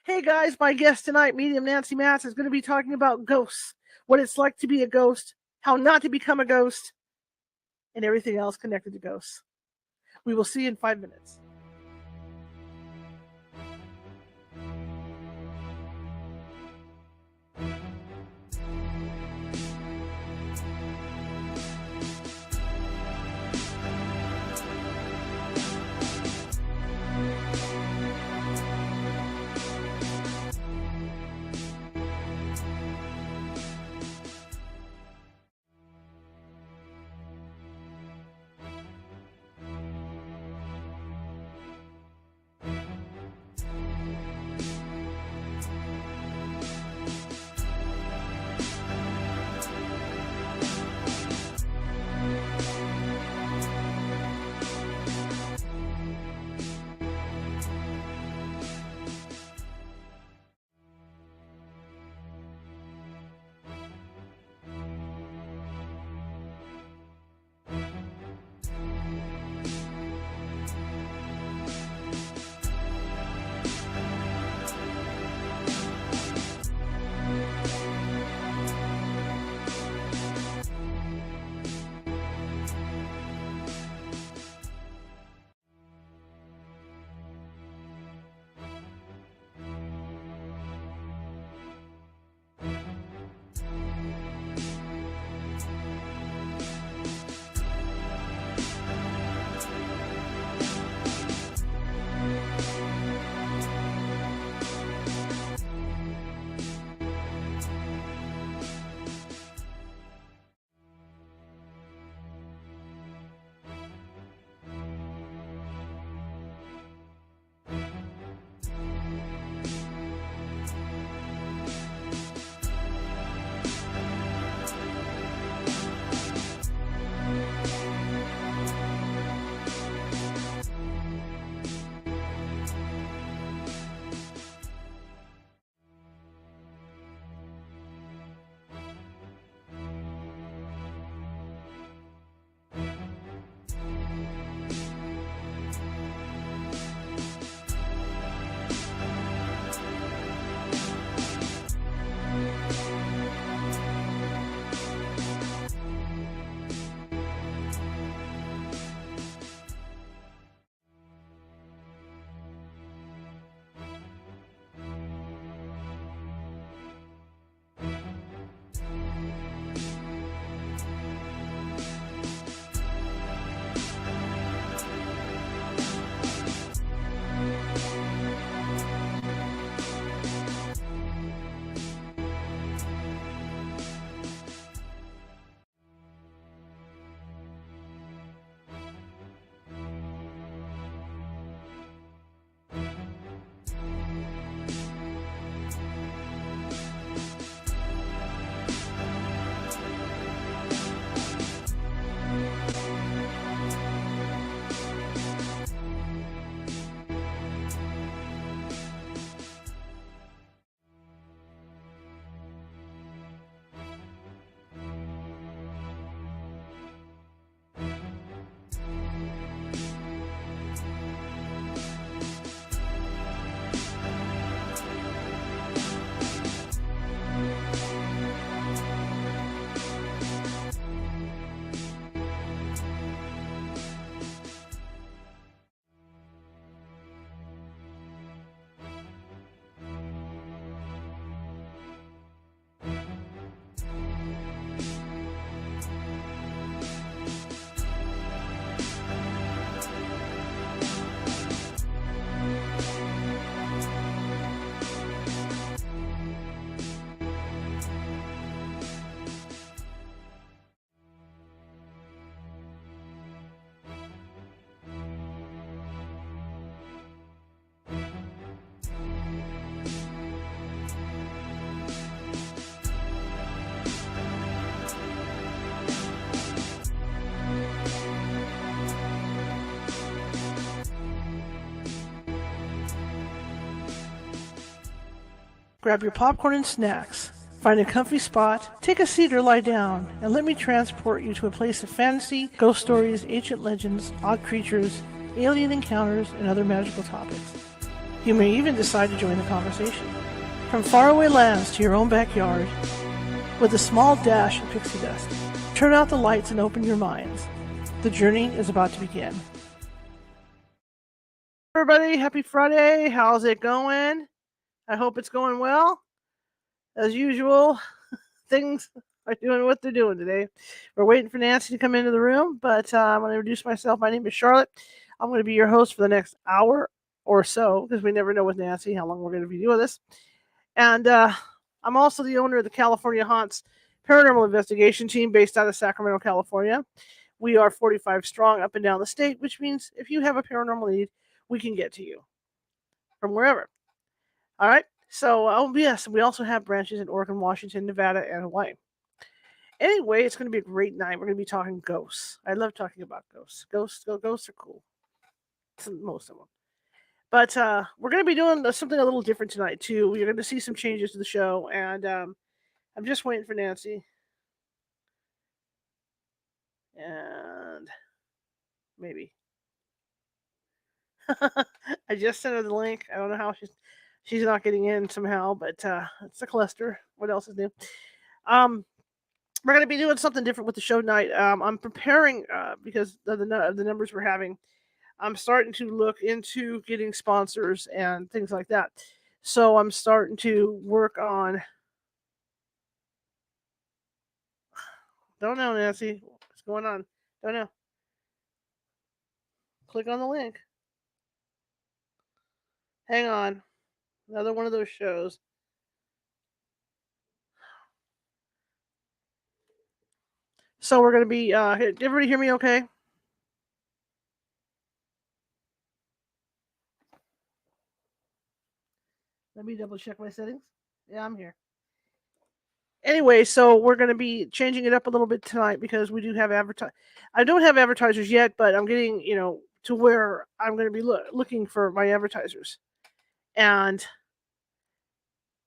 Hey guys, my guest tonight, medium Nancy Matz, is going to be talking about ghosts, what it's like to be a ghost, how not to become a ghost, and everything else connected to ghosts. We will see you in 5 minutes. Grab your popcorn and snacks. Find a comfy spot, take a seat or lie down, and let me transport you to a place of fantasy, ghost stories, ancient legends, odd creatures, alien encounters, and other magical topics. You may even decide to join the conversation. From faraway lands to your own backyard, with a small dash of pixie dust, turn out the lights and open your minds. The journey is about to begin. Everybody, happy Friday. How's it going? I hope it's going well. As usual, things are doing what they're doing today. We're waiting for Nancy to come into the room, but I'm going to introduce myself. My name is Charlotte. I'm going to be your host for the next hour or so, because we never know with Nancy how long we're going to be doing this. And I'm also the owner of the California Haunts Paranormal Investigation Team based out of Sacramento, California. We are 45 strong up and down the state, which means if you have a paranormal need, we can get to you from wherever. All right. So, yes, we also have branches in Oregon, Washington, Nevada, and Hawaii. Anyway, it's going to be a great night. We're going to be talking ghosts. I love talking about ghosts. Ghosts are cool. Most of them. But we're going to be doing something a little different tonight, too. You're going to see some changes to the show, and I'm just waiting for Nancy. And maybe. I just sent her the link. I don't know how she's not getting in somehow, but it's a cluster. What else is new? We're going to be doing something different with the show tonight. I'm preparing because of the numbers we're having. I'm starting to look into getting sponsors and things like that. So I'm starting to work on. Don't know, Nancy. What's going on? Don't know. Click on the link. Hang on. Another one of those shows. So we're going to be. Did everybody hear me okay? Let me double check my settings. Yeah, I'm here. Anyway, so we're going to be changing it up a little bit tonight because we do have I don't have advertisers yet, but I'm getting, to where I'm going to be looking for my advertisers. And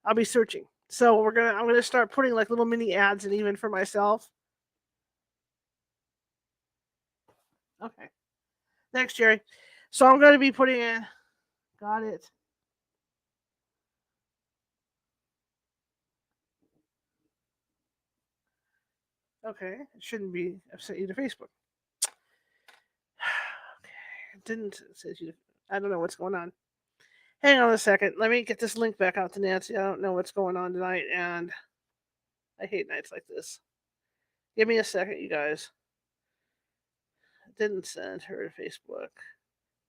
I'll be searching. So I'm going to start putting like little mini ads in even for myself. Okay. Thanks, Jerry. So I'm going to be putting in. Got it. Okay. It shouldn't be. I've sent you to Facebook. Okay. It didn't say you. I don't know what's going on. Hang on a second. Let me get this link back out to Nancy. I don't know what's going on tonight, and I hate nights like this. Give me a second, you guys. I didn't send her to Facebook.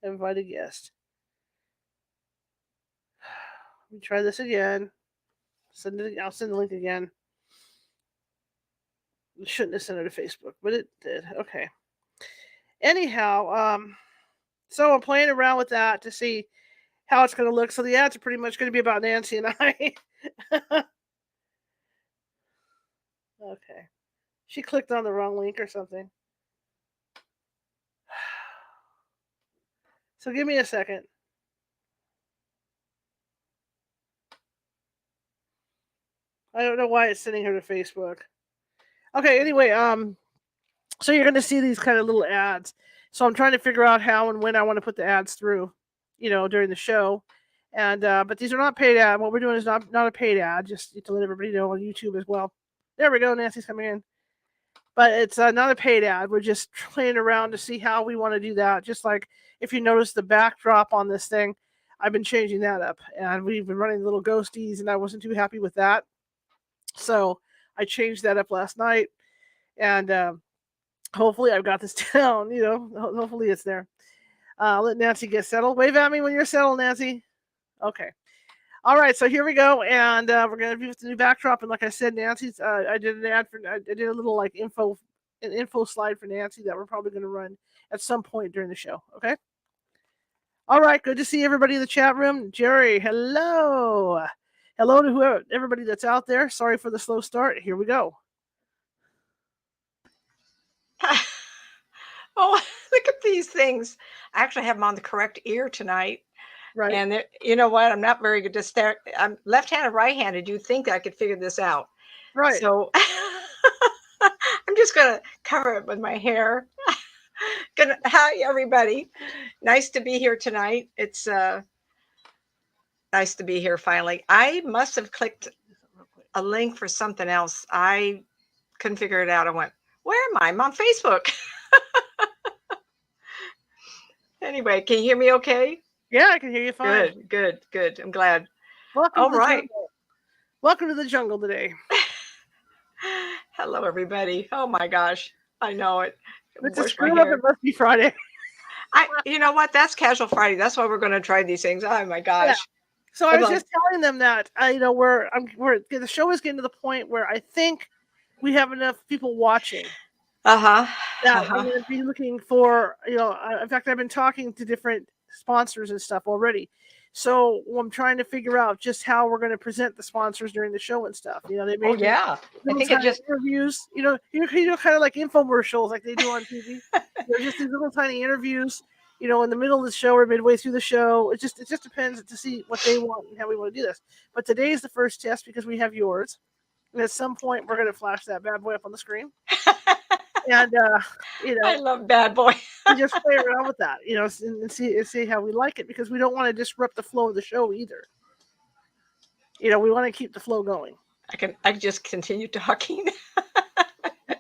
Invite a guest. Let me try this again. I'll send the link again. I shouldn't have sent her to Facebook, but it did. Okay. Anyhow, so I'm playing around with that to see how it's going to look. So the ads are pretty much going to be about Nancy and I. Okay. She clicked on the wrong link or something. So give me a second. I don't know why it's sending her to Facebook. Okay, anyway, so you're going to see these kind of little ads. So I'm trying to figure out how and when I want to put the ads through, during the show. And but these are not paid ads. What we're doing is not a paid ad, just to let everybody know on YouTube as well. There we go. Nancy's coming in. But it's not a paid ad. We're just playing around to see how we want to do that. Just like if you notice the backdrop on this thing, I've been changing that up. And we've been running little ghosties, and I wasn't too happy with that. So I changed that up last night. And hopefully I've got this down. Hopefully it's there. Let Nancy get settled. Wave at me when you're settled, Nancy. Okay. All right, so here we go, and we're gonna do the new backdrop. And like I said, Nancy's. I did an ad I did a little like an info slide for Nancy that we're probably gonna run at some point during the show. Okay. All right, good to see everybody in the chat room. Jerry, hello, hello to everybody that's out there. Sorry for the slow start. Here we go. Oh, look at these things. I actually have them on the correct ear tonight. Right. And you know what? I'm not very good to stare. I'm left-handed, right-handed. You'd think I could figure this out. Right. So I'm just going to cover it with my hair. Hi, everybody. Nice to be here tonight. It's Nice to be here finally. I must have clicked a link for something else. I couldn't figure it out. I went, where am I? I'm on Facebook. Anyway, can you hear me okay? Yeah, I can hear you fine. Good. I'm glad. Welcome All to the right. jungle. Welcome to the jungle today. Hello, everybody. Oh my gosh. I know it. It's Wash a my screw up. hair. It must be Friday. You know what? That's Casual Friday. That's why we're going to try these things. Oh my gosh. Yeah. So I I'm was like, just telling them that the show is getting to the point where I think we have enough people watching that I'm going to be looking for. In fact, I've been talking to different sponsors and stuff already. So I'm trying to figure out just how we're going to present the sponsors during the show and stuff. They may Oh yeah. I think it just interviews. Kind of like infomercials like they do on TV. They're just these little tiny interviews. In the middle of the show or midway through the show. It just depends to see what they want and how we want to do this. But today is the first test because we have yours. And at some point, we're going to flash that bad boy up on the screen. And, I love Bad Boy. we just play around with that, and see how we like it because we don't want to disrupt the flow of the show either. We want to keep the flow going. I can just continue talking.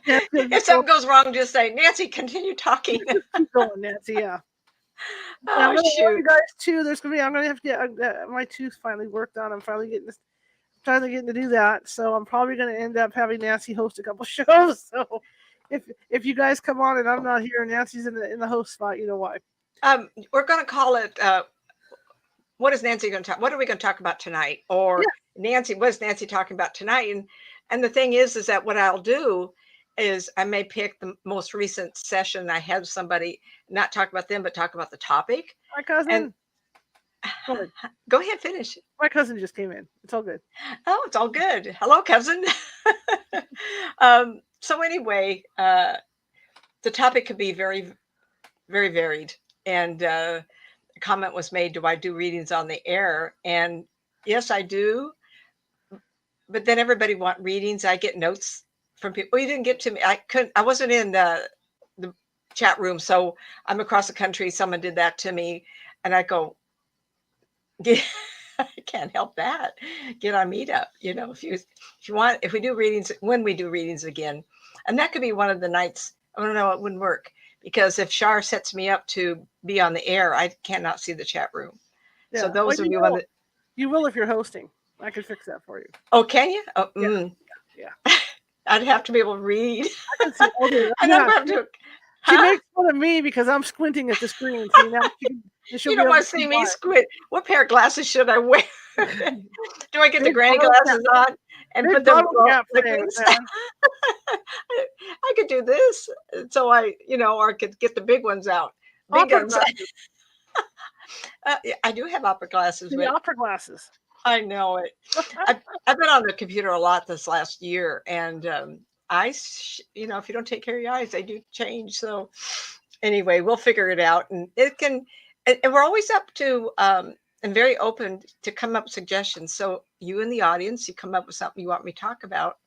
Yeah, If something goes wrong, just say, Nancy, continue talking. Keep going, Nancy, yeah. Oh, I'm going to shoot. warn you guys too. I'm going to have to get my tooth finally worked on. I'm finally getting to do that. So I'm probably going to end up having Nancy host a couple shows. So if you guys come on and I'm not here and Nancy's in the host spot, you know why. We're going to call it. What is Nancy going to talk? What are we going to talk about tonight? Or Nancy, what is Nancy talking about tonight? And the thing is that what I'll do is I may pick the most recent session I had somebody, not talk about them, but talk about the topic. My cousin. Go ahead, finish. My cousin just came in. It's all good. Oh, it's all good. Hello, cousin. So anyway, the topic could be very, very varied. And a comment was made, do I do readings on the air? And yes, I do. But then everybody want readings. I get notes from people. You didn't get to me. I wasn't in the chat room. So I'm across the country. Someone did that to me. And I go, I can't help that. Get on Meetup. If you want, if we do readings, when we do readings again, and that could be one of the nights. I don't know. It wouldn't work because if Shar sets me up to be on the air, I cannot see the chat room. Yeah. So those of you on the, you will if you're hosting. I can fix that for you. Oh, can you? Oh, yeah. I'd have to be able to read. I can see. And I'm going to. She makes fun of me because I'm squinting at the screen. See, now you don't want to see me squint. What pair of glasses should I wear? Do I get the granny glasses on and put them like this? I could do this, so or I could get the big ones out. Big ones. I do have opera glasses. The opera glasses. I know it. I've been on the computer a lot this last year, and if you don't take care of your eyes, they do change. So anyway, we'll figure it out, and it can. And we're always up to and very open to come up with suggestions. So you in the audience, you come up with something you want me to talk about.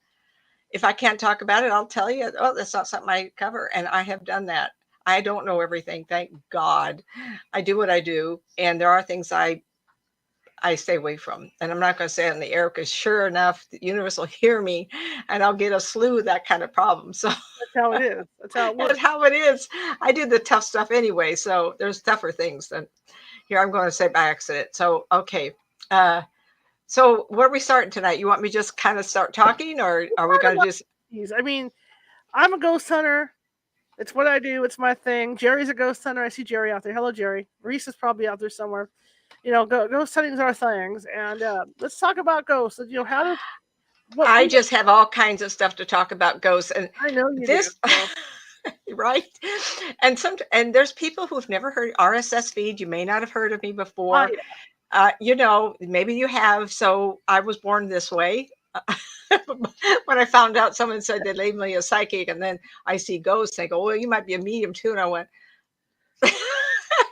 If I can't talk about it, I'll tell you, oh, that's not something I cover, and I have done that. I don't know everything, thank God. I do what I do, and there are things I stay away from, and I'm not going to say it on the air because sure enough, the universe will hear me, and I'll get a slew of that kind of problem. So that's how it is. That's how it works. That's how it is. I do the tough stuff anyway, so there's tougher things than here. I'm going to say by accident. So okay, so where are we starting tonight? You want me just kind of start talking, or are we going to just? I mean, I'm a ghost hunter. It's what I do. It's my thing. Jerry's a ghost hunter. I see Jerry out there. Hello, Jerry. Reese is probably out there somewhere. Ghost hunting's our things, and let's talk about ghosts. I just have all kinds of stuff to talk about ghosts, and I know you do. Right? And there's people who've never heard RSS feed. You may not have heard of me before. Oh, yeah. Maybe you have. So I was born this way. When I found out, someone said they labeled me a psychic, and then I see ghosts. They go, "Well, you might be a medium too," and I went.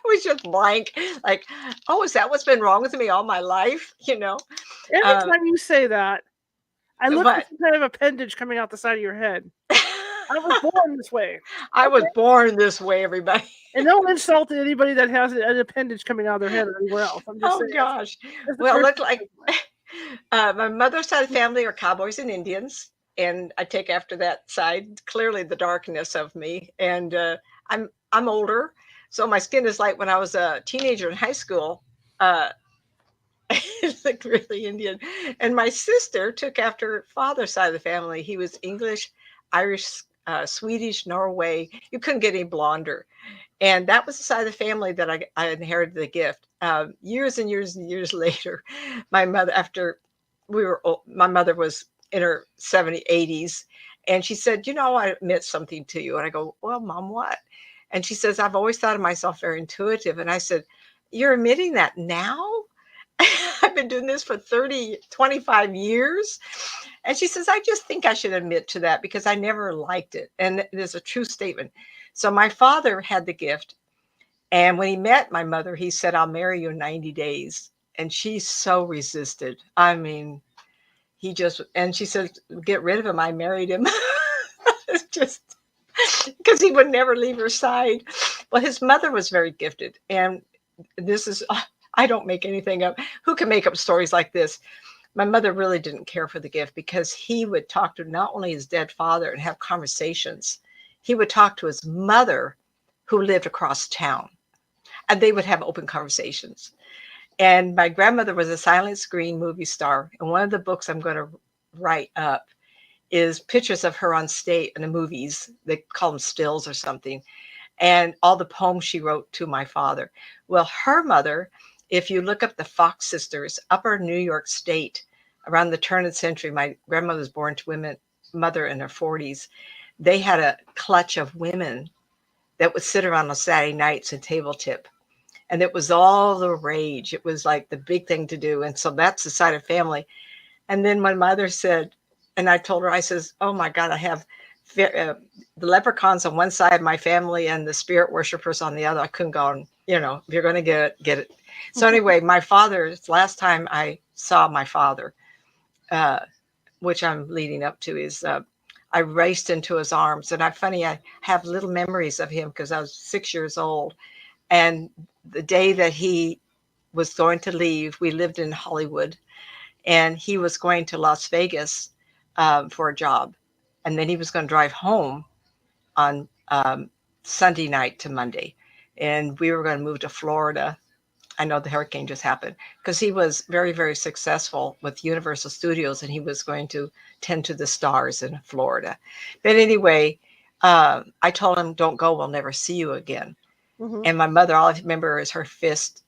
Was just blank, like, oh, is that what's been wrong with me all my life? Every time you say that, I look at some kind of appendage coming out the side of your head. I was born this way. I was Okay. born this way, everybody. And no insult to anybody that has an appendage coming out of their head or anywhere else. I'm just Oh saying gosh. that's the Well, it person. looked like my mother's side of the family are cowboys and Indians, and I take after that side. Clearly, the darkness of me, and I'm older, so my skin is light. When I was a teenager in high school, uh, it looked really Indian. And my sister took after her father's side of the family. He was English, Irish, Swedish, Norway. You couldn't get any blonder. And that was the side of the family that I inherited the gift. Years and years and years later, my mother, after my mother was in her 70s, 80s, and she said, you know, I admit something to you. And I go, well, Mom, what? And she says, I've always thought of myself very intuitive. And I said, you're admitting that now? I've been doing this for 25 years. And she says, I just think I should admit to that because I never liked it. And it is a true statement. So my father had the gift. And when he met my mother, he said, I'll marry you in 90 days. And she so resisted. I mean, and she said, get rid of him. I married him. It's just because he would never leave her side. Well, his mother was very gifted. And this is, I don't make anything up. Who can make up stories like this? My mother really didn't care for the gift because he would talk to not only his dead father and have conversations, he would talk to his mother who lived across town, and they would have open conversations. And my grandmother was a silent screen movie star. And one of the books I'm going to write up is pictures of her on stage in the movies. They call them stills or something. And all the poems she wrote to my father. Well, her mother, if you look up the Fox sisters, upper New York State, around the turn of the century, my grandmother was born to mother in her 40s. They had a clutch of women that would sit around on Saturday nights and table tip. And it was all the rage. It was like the big thing to do. And so that's the side of family. And then my mother said, and I told her, I says, oh my God, I have the leprechauns on one side of my family and the spirit worshipers on the other. I couldn't go on, if you're going to get it, get it. So anyway, my father's last time I saw my father, which I'm leading up to, is I raced into his arms. And I have little memories of him because I was 6 years old. And the day that he was going to leave, we lived in Hollywood, and he was going to Las Vegas for a job. And then he was going to drive home on Sunday night to Monday. And we were going to move to Florida. I know the hurricane just happened because he was very, very successful with Universal Studios, and he was going to tend to the stars in Florida. But anyway, I told him, don't go. We'll never see you again. Mm-hmm. And my mother, all I remember is her fist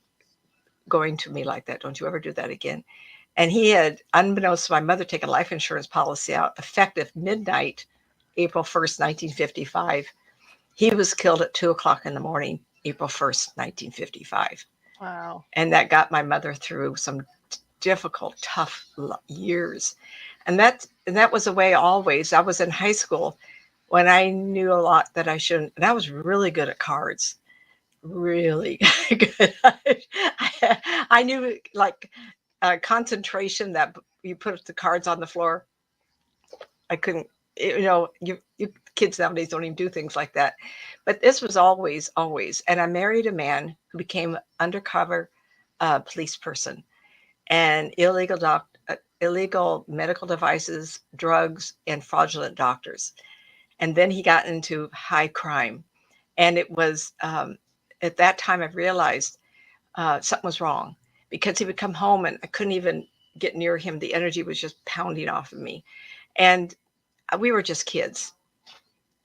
going to me like that. Don't you ever do that again. And he had, unbeknownst to my mother, taken a life insurance policy out effective midnight, April 1st, 1955. He was killed at 2:00 in the morning, April 1st, 1955. Wow. And that got my mother through some difficult, tough years. And that was the way always. I was in high school when I knew a lot that I shouldn't. And I was really good at cards. Really good. I knew like concentration that you put the cards on the floor. I couldn't, you kids nowadays don't even do things like that. But this was always. And I married a man who became undercover police person and illegal medical devices, drugs, and fraudulent doctors. And then he got into high crime. And it was, at that time, I realized something was wrong because he would come home and I couldn't even get near him. The energy was just pounding off of me. And we were just kids.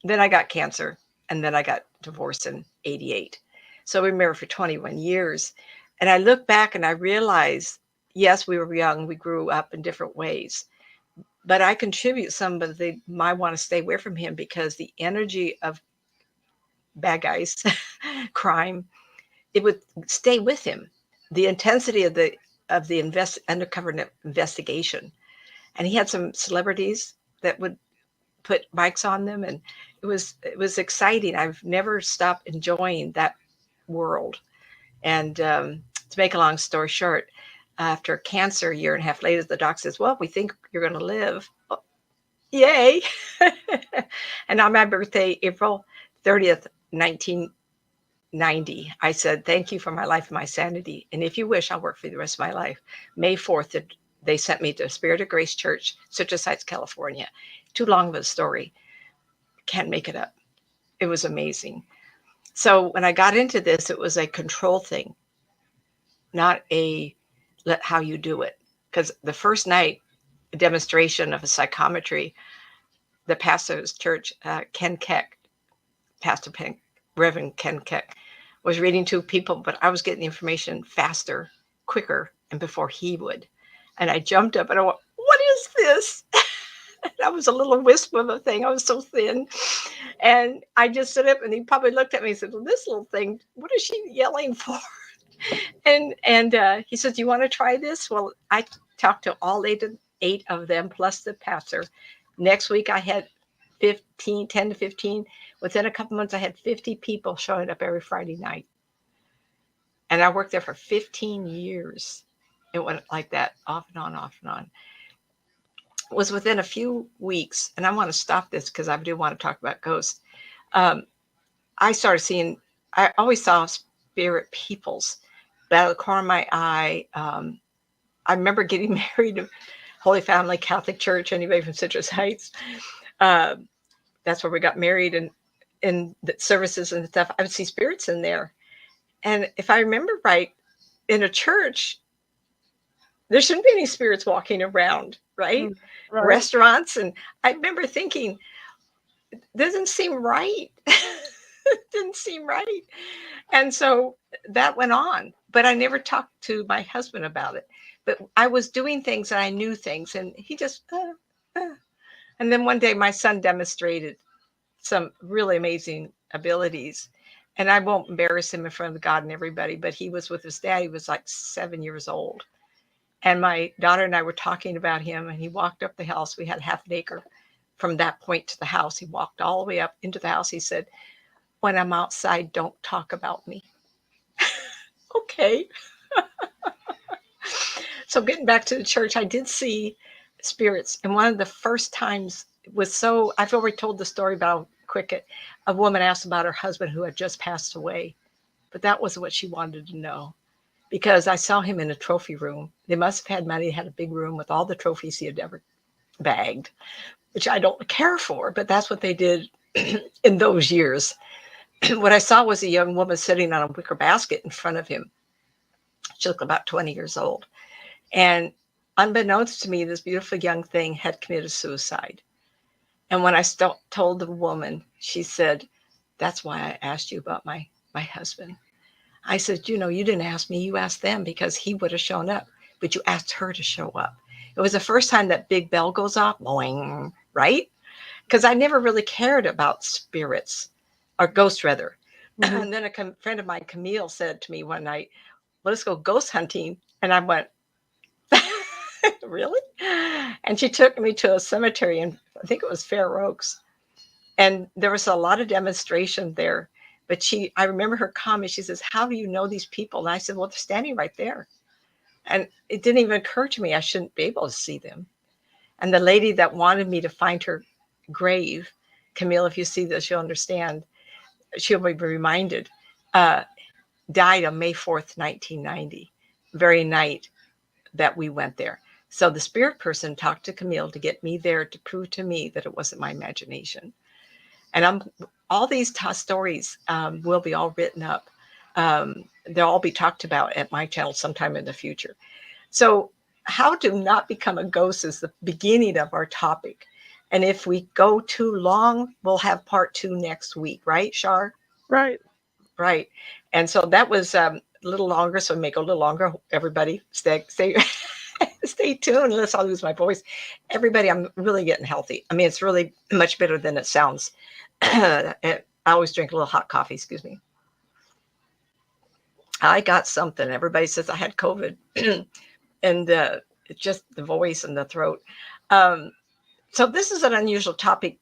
Then I got cancer, and then I got divorced in 88. So we were married for 21 years. And I look back and I realized, yes, we were young. We grew up in different ways. But I contribute some, but they might want to stay away from him because the energy of bad guys, crime, it would stay with him. The intensity of the undercover investigation. And he had some celebrities that would put mics on them, and it was exciting. I've never stopped enjoying that world. And to make a long story short, after cancer, a year and a half later, the doc says, well, we think you're going to live. Yay. And on my birthday, April 30th, 1990, I said, thank you for my life and my sanity. And if you wish, I'll work for you the rest of my life. May 4th, they sent me to Spirit of Grace Church, Citrus Heights, California. Too long of a story. Can't make it up. It was amazing. So when I got into this, it was a control thing, not a let how you do it. Because the first night, a demonstration of a psychometry, the pastor's church, Ken Keck, Pastor Pen, Reverend Ken Keck, was reading to people, but I was getting the information faster, quicker, and before he would. And I jumped up and I went, what is this? That was a little wisp of a thing. I was so thin. And I just stood up and he probably looked at me and said, well, this little thing, what is she yelling for? And he said, do you want to try this? Well, I talked to all eight of them plus the pastor. Next week I had 10 to 15. Within a couple months, I had 50 people showing up every Friday night. And I worked there for 15 years. It went like that, off and on, off and on. It was within a few weeks, and I want to stop this because I do want to talk about ghosts. I started seeing, I always saw spirit peoples, but out of the corner of my eye, I remember getting married to Holy Family Catholic Church, anybody from Citrus Heights. That's where we got married, and in the services and stuff, I would see spirits in there. And if I remember right, in a church, there shouldn't be any spirits walking around, right? Right. Restaurants. And I remember thinking, it doesn't seem right. It didn't seem right. And so that went on, but I never talked to my husband about it. But I was doing things and I knew things, and he just, And then one day my son demonstrated some really amazing abilities. And I won't embarrass him in front of God and everybody, but he was with his dad. He was like 7 years old. And my daughter and I were talking about him, and he walked up the house. We had half an acre from that point to the house. He walked all the way up into the house. He said, when I'm outside, don't talk about me. Okay. So getting back to the church, I did see spirits. And one of the first times was so, I've already told the story about quick. A woman asked about her husband who had just passed away, but that was what she wanted to know, because I saw him in a trophy room. They must have had money. They had a big room with all the trophies he had ever bagged, which I don't care for, but that's what they did in those years. What I saw was a young woman sitting on a wicker basket in front of him. She looked about 20 years old. And unbeknownst to me, this beautiful young thing had committed suicide. And when I told the woman, she said, that's why I asked you about my husband. I said, you didn't ask me, you asked them, because he would have shown up, but you asked her to show up. It was the first time that big bell goes off, boing, right? Because I never really cared about spirits, or ghosts rather. Mm-hmm. And then a friend of mine, Camille, said to me one night, let's go ghost hunting. And I went, really? And she took me to a cemetery, and I think it was Fair Oaks. And there was a lot of demonstration there. But I remember her comment. She says, how do you know these people? And I said, well, they're standing right there. And it didn't even occur to me I shouldn't be able to see them. And the lady that wanted me to find her grave, Camille, if you see this, you'll understand. She'll be reminded, died on May 4th, 1990, very night that we went there. So the spirit person talked to Camille to get me there to prove to me that it wasn't my imagination. And all these stories will be all written up. They'll all be talked about at my channel sometime in the future. So how to not become a ghost is the beginning of our topic. And if we go too long, we'll have part 2 next week, right, Shar? Right. Right. And so that was a little longer, so it may go a little longer. Everybody stay stay tuned unless I lose my voice. Everybody, I'm really getting healthy. I mean, it's really much better than it sounds. I always drink a little hot coffee, excuse me. I got something. Everybody says I had COVID and just the voice and the throat. So this is an unusual topic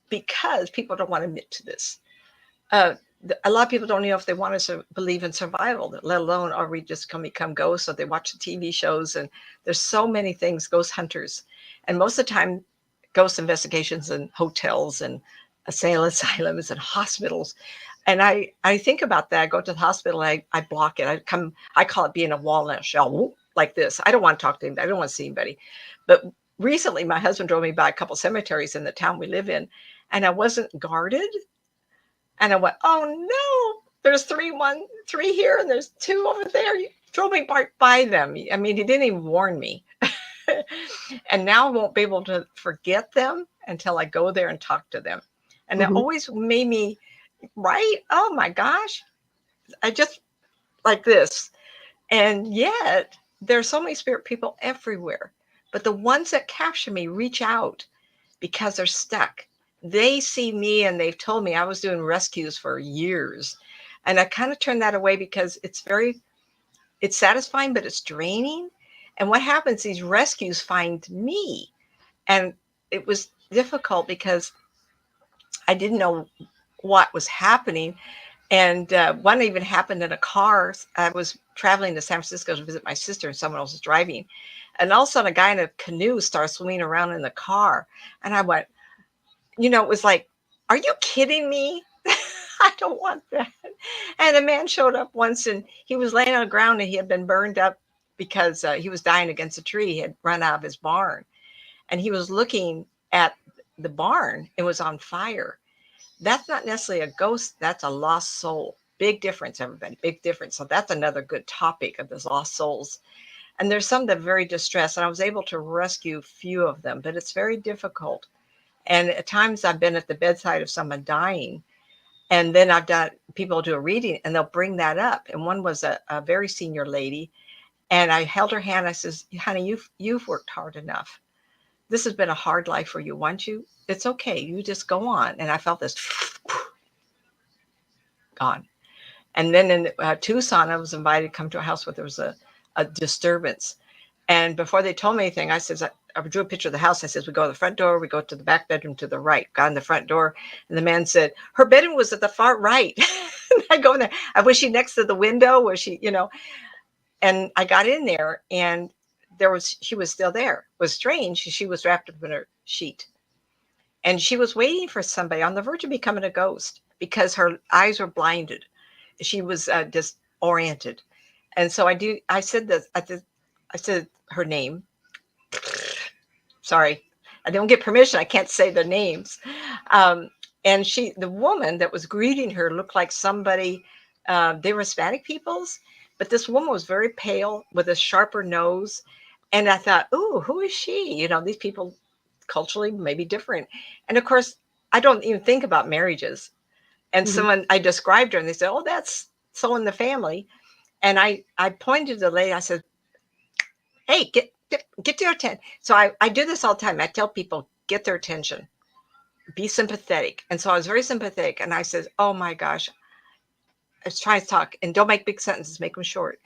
because people don't want to admit to this. A lot of people don't know if they want to believe in survival, let alone are we just going to become ghosts, or they watch the TV shows. And there's so many things, ghost hunters. And most of the time, ghost investigations in hotels and asylums and hospitals. And I think about that. I go to the hospital, I block it. I call it being a walnut shell, like this. I don't want to talk to anybody. I don't want to see anybody. But recently, my husband drove me by a couple cemeteries in the town we live in, and I wasn't guarded. And I went, oh no, there's three here, and there's two over there. You drove me by them. I mean, he didn't even warn me. And now I won't be able to forget them until I go there and talk to them. And it always made me, right? Oh my gosh. I just like this. And yet there's so many spirit people everywhere. But the ones that capture me reach out because they're stuck. They see me, and they've told me I was doing rescues for years. And I kind of turned that away because it's satisfying, but it's draining. And what happens, these rescues find me. And it was difficult because I didn't know what was happening. And one even happened in a car. I was traveling to San Francisco to visit my sister, and someone else was driving. And all of a sudden, a guy in a canoe started swimming around in the car. And I went, it was like, are you kidding me? I don't want that. And a man showed up once, and he was laying on the ground, and he had been burned up because he was dying against a tree. He had run out of his barn, and he was looking at the barn. It was on fire. That's not necessarily a ghost. That's a lost soul. Big difference, everybody. Big difference. So that's another good topic of this lost souls. And there's some that are very distressed, and I was able to rescue a few of them, but it's very difficult. And at times I've been at the bedside of someone dying, and then I've done, people do a reading, and they'll bring that up. And one was a very senior lady, and I held her hand. I says, honey, you've worked hard enough. This has been a hard life for you, won't you? It's okay. You just go on. And I felt this gone. And then in Tucson, I was invited to come to a house where there was a disturbance. And before they told me anything, I says, I drew a picture of the house. I says, we go to the front door, we go to the back bedroom to the right. Got in the front door, and the man said, her bedroom was at the far right. I go in there. Was she next to the window? Was she, And I got in there, and she was still there. It was strange. She was wrapped up in her sheet. And she was waiting for somebody on the verge of becoming a ghost because her eyes were blinded. She was disoriented. And so I said her name. Sorry, I don't get permission. I can't say the names. And the woman that was greeting her looked like somebody, they were Hispanic peoples, but this woman was very pale with a sharper nose. And I thought, ooh, who is she? These people culturally may be different. And of course, I don't even think about marriages. And I described her, and they said, oh, that's so in the family. And I pointed to the lady. I said, hey, get their attention. So I do this all the time. I tell people, get their attention. Be sympathetic. And so I was very sympathetic. And I said, oh my gosh, I was trying to talk. And don't make big sentences, make them short.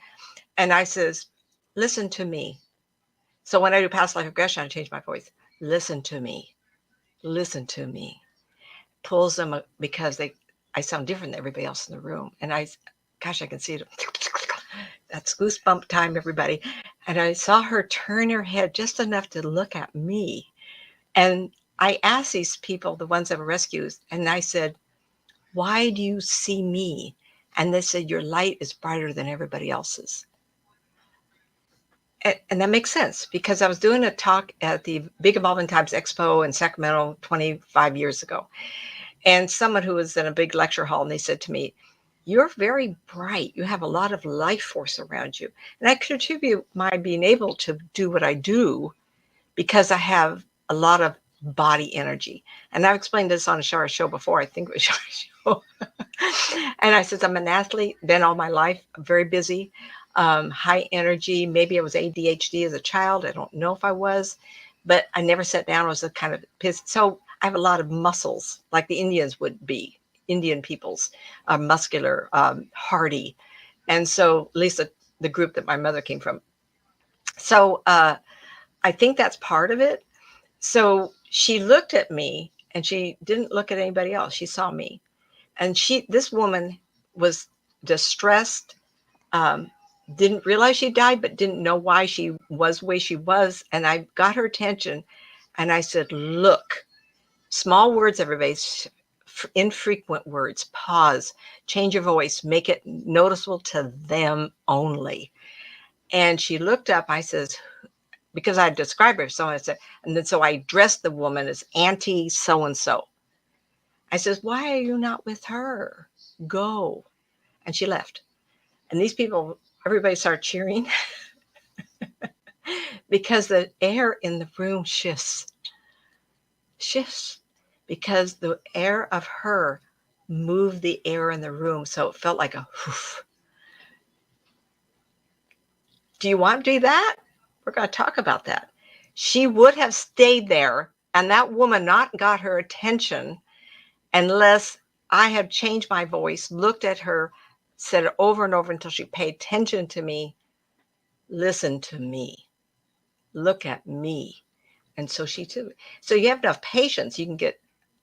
And I says, listen to me. So when I do past life regression, I change my voice. Listen to me. Listen to me. Pulls them because I sound different than everybody else in the room. And I can see it. That's goosebump time, everybody. And I saw her turn her head just enough to look at me. And I asked these people, the ones that were rescues, and I said, why do you see me? And they said, your light is brighter than everybody else's. And that makes sense because I was doing a talk at the Big Evolving Times Expo in Sacramento 25 years ago. And someone who was in a big lecture hall, and they said to me, you're very bright. You have a lot of life force around you. And I contribute my being able to do what I do because I have a lot of body energy. And I've explained this on a Shara show before. I think it was Shara show. And I said, I'm an athlete, been all my life, I'm very busy, high energy. Maybe I was ADHD as a child. I don't know if I was, but I never sat down. I was a kind of pissed. So I have a lot of muscles like the Indians would be. Indian peoples are muscular, hardy. And so at least the group that my mother came from. So I think that's part of it. So she looked at me and she didn't look at anybody else. She saw me. And this woman was distressed, didn't realize she died, but didn't know why she was the way she was. And I got her attention. And I said, look, small words, everybody, infrequent words, pause, change your voice, make it noticeable to them only. And she looked up, I says, because I described her, so I said, and then so I addressed the woman as Auntie so-and-so. I says, why are you not with her? Go. And she left. And these people, everybody started cheering because the air in the room shifts, because the air of her moved the air in the room. So it felt like a whoof. Do you want to do that? We're going to talk about that. She would have stayed there, and that woman not got her attention unless I had changed my voice, looked at her, said it over and over until she paid attention to me. Listen to me. Look at me. And so she too. So you have enough patience, you can get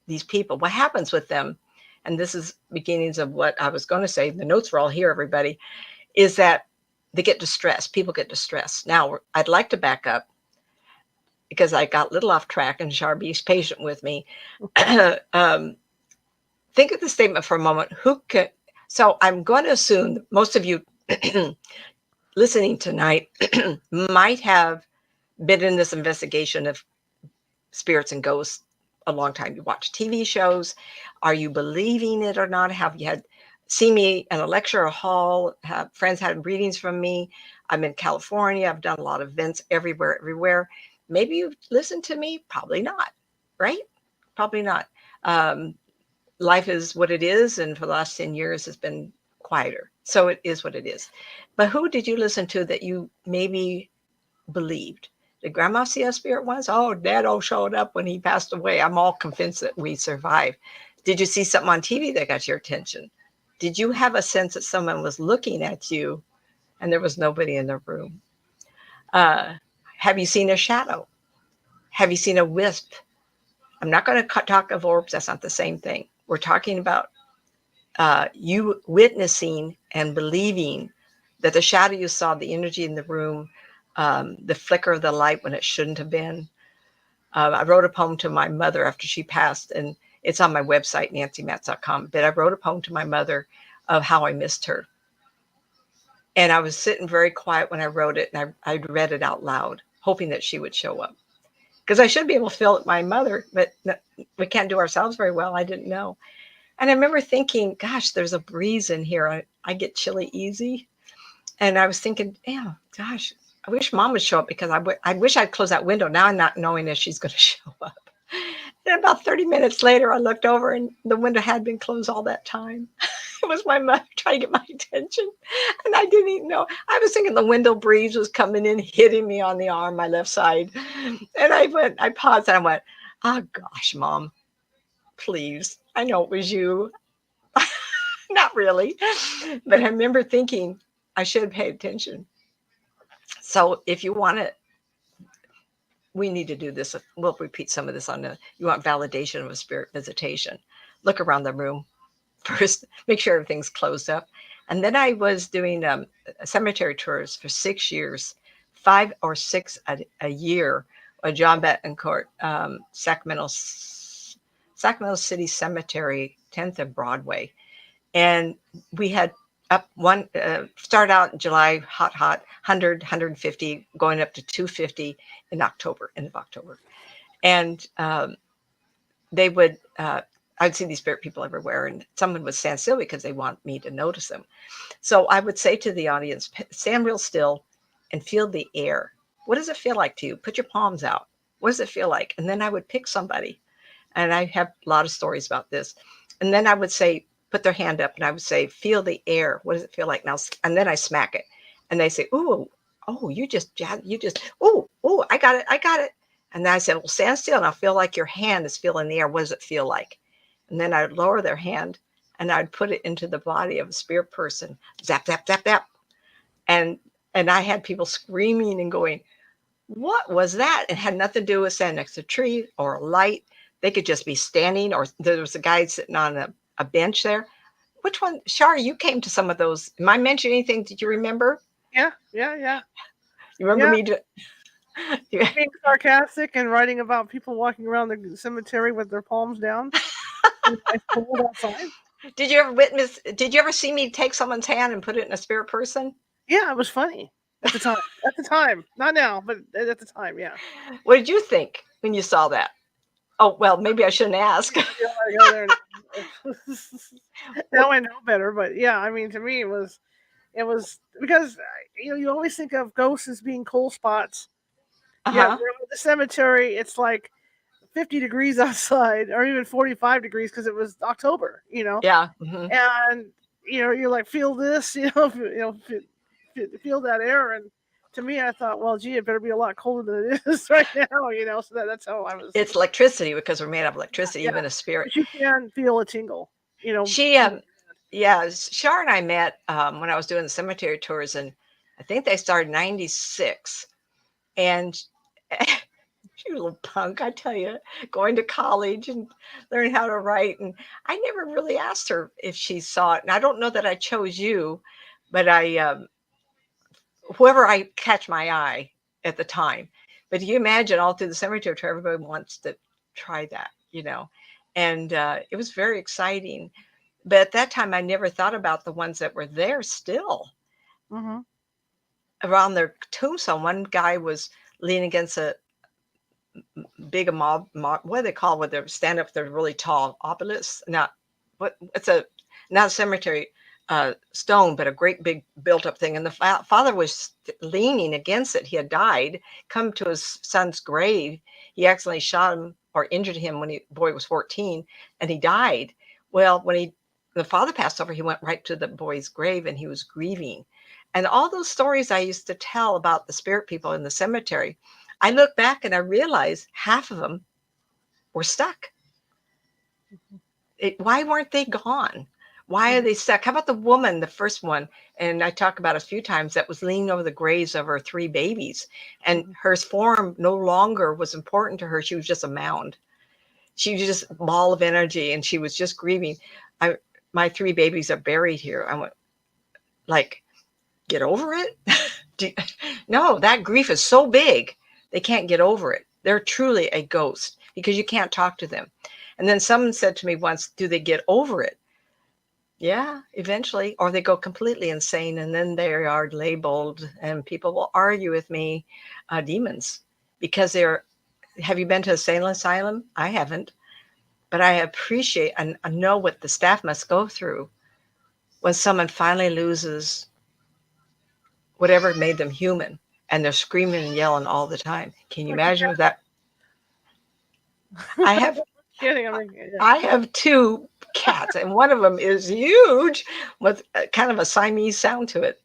these people. What happens with them, and this is beginnings of what I was going to say, the notes are all here, everybody, is that they get distressed. People get distressed. Now, I'd like to back up because I got a little off track, and Sharby's patient with me. Think of the statement for a moment. So I'm going to assume that most of you listening tonight might have been in this investigation of spirits and ghosts a long time. You watch TV shows. Are you believing it or not? Have you seen me in a lecture or hall? Have friends had readings from me? I'm in California. I've done a lot of events everywhere. Maybe you've listened to me. Probably not, right? Probably not. Life is what it is, and for the last 10 years has been quieter. So it is what it is. But who did you listen to that you maybe believed? Did Grandma see a spirit once? Oh, Dad showed up when he passed away. I'm all convinced that we survived. Did you see something on TV that got your attention? Did you have a sense that someone was looking at you and there was nobody in the room? Have you seen a shadow? Have you seen a wisp? I'm not going to talk of orbs. That's not the same thing. We're talking about you witnessing and believing that the shadow you saw, the energy in the room, the flicker of the light when it shouldn't have been. I wrote a poem to my mother after she passed, and it's on my website, nancymatz.com. But I wrote a poem to my mother of how I missed her. And I was sitting very quiet when I wrote it, and I read it out loud, hoping that she would show up. Because I should be able to feel it, my mother, but we can't do ourselves very well. I didn't know. And I remember thinking, gosh, there's a breeze in here. I get chilly easy. And I was thinking, yeah, gosh, I wish Mom would show up, because I wish I'd close that window. Now I'm not knowing if she's going to show up. And about 30 minutes later, I looked over and the window had been closed all that time. It was my mother trying to get my attention. And I didn't even know. I was thinking the window breeze was coming in, hitting me on the arm, my left side. And I paused and I went, oh, gosh, Mom, please. I know it was you. Not really. But I remember thinking I should have paid attention. So if you want it, we need to do this. We'll repeat some of this you want validation of a spirit visitation. Look around the room first, make sure everything's closed up. And then I was doing cemetery tours for 6 years, 5 or 6 a year, John Betancourt, Sacramento City Cemetery, 10th and Broadway. And we had start out in July, hot, 100, 150, going up to 250 in October, end of October. And they would, I'd see these spirit people everywhere, and someone would stand still because they want me to notice them. So I would say to the audience, stand real still and feel the air. What does it feel like to you? Put your palms out. What does it feel like? And then I would pick somebody. And I have a lot of stories about this. And then I would say, put their hand up, and I would say, feel the air. What does it feel like now? And then I smack it. And they say, oh, you just, oh, I got it. And then I said, well, stand still, and I'll feel like your hand is feeling the air. What does it feel like? And then I'd lower their hand, and I'd put it into the body of a spirit person. Zap, zap, zap, zap. And I had people screaming and going, what was that? It had nothing to do with standing next to a tree or a light. They could just be standing, or there was a guy sitting on a bench there. Which one? Shar, you came to some of those. Am I mentioning anything? Did you remember? Yeah. You remember me? Being sarcastic and writing about people walking around the cemetery with their palms down. And it's cold outside. Did you ever see me take someone's hand and put it in a spirit person? Yeah, it was funny at the time. At the time, not now, but at the time, yeah. What did you think when you saw that? Oh, well, maybe I shouldn't ask. You don't want to go there now. Now I know better, but yeah, I mean, to me, it was because you always think of ghosts as being cold spots. Yeah, Uh-huh. with the cemetery, it's like 50 degrees outside, or even 45 degrees because it was October. Yeah. Hmm. And you're like, feel this, feel that air. And to me, I thought, well, gee, it better be a lot colder than it is right now. So that's how I was. It's electricity because we're made of electricity, Yeah, even a spirit. but you can feel a tingle. She, yeah, Shar and I met when I was doing the cemetery tours, and I think they started in '96. And she was a little punk, I tell you, going to college and learning how to write. And I never really asked her if she saw it. And I don't know that I chose you, but whoever I catch my eye at the time. But you imagine all through the cemetery tour, everybody wants to try that. And it was very exciting. But at that time, I never thought about the ones that were there still. Mm-hmm. Around their tombstone, one guy was leaning against a big mob, what do they call when they stand up, they're really tall obelisks. Not a cemetery stone, but a great big built up thing. And the father was leaning against it. He had died, come to his son's grave. He accidentally shot him or injured him when the boy was 14, and he died. Well, when the father passed over, he went right to the boy's grave and he was grieving. And all those stories I used to tell about the spirit people in the cemetery, I look back and I realize half of them were stuck. Why weren't they gone? Why are they stuck? How about the woman, the first one, and I talk about a few times, that was leaning over the graves of her 3 babies, and her form no longer was important to her. She was just a mound. She was just a ball of energy, and she was just grieving. My 3 babies are buried here. I went, like, get over it? No, that grief is so big, they can't get over it. They're truly a ghost because you can't talk to them. And then someone said to me once, do they get over it? Yeah, eventually, or they go completely insane, and then they are labeled, and people will argue with me, demons, because have you been to a sane asylum? I haven't, but I appreciate and I know what the staff must go through when someone finally loses whatever made them human, and they're screaming and yelling all the time. Can you imagine with that? I have 2 cats, and one of them is huge with kind of a Siamese sound to it,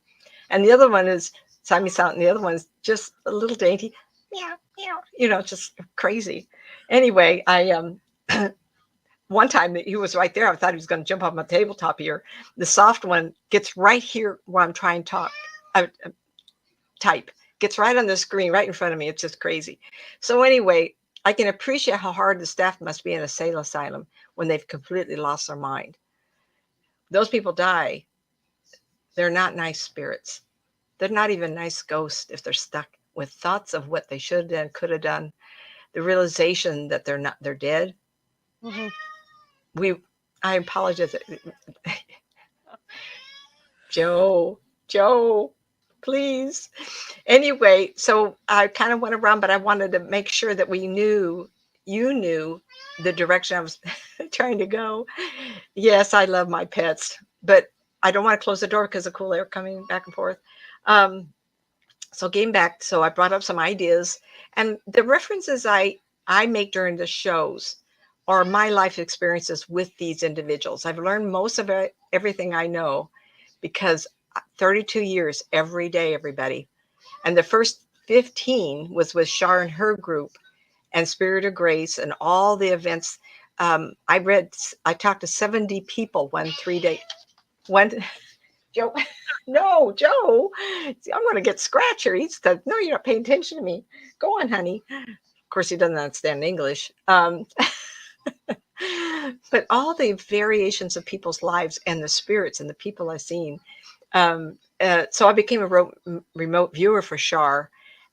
and the other one is Siamese sound, and the other one's just a little dainty meow meow, just crazy. Anyway, I one time he was right there, I thought he was going to jump off my tabletop here. The soft one gets right here where I'm trying to type, gets right on the screen right in front of me. It's just crazy. So anyway, I can appreciate how hard the staff must be in a sane asylum when they've completely lost their mind. Those people die. They're not nice spirits. They're not even nice ghosts if they're stuck with thoughts of what they should have done, could have done. The realization that they're dead. Mm-hmm. I apologize. Joe, please. Anyway, so I kind of went around, but I wanted to make sure that you knew the direction I was trying to go. Yes, I love my pets, but I don't want to close the door because of cool air coming back and forth. So getting back, so I brought up some ideas, and the references I make during the shows are my life experiences with these individuals. I've learned most of everything I know because 32 years every day, everybody. And the first 15 was with Shar and her group and Spirit of Grace and all the events. I talked to 70 people one 3-day. Joe, no, Joe, I'm going to get scratcher. He said, no, you're not paying attention to me. Go on, honey. Of course, he doesn't understand English. But all the variations of people's lives and the spirits and the people I've seen. So I became a remote viewer for Shar,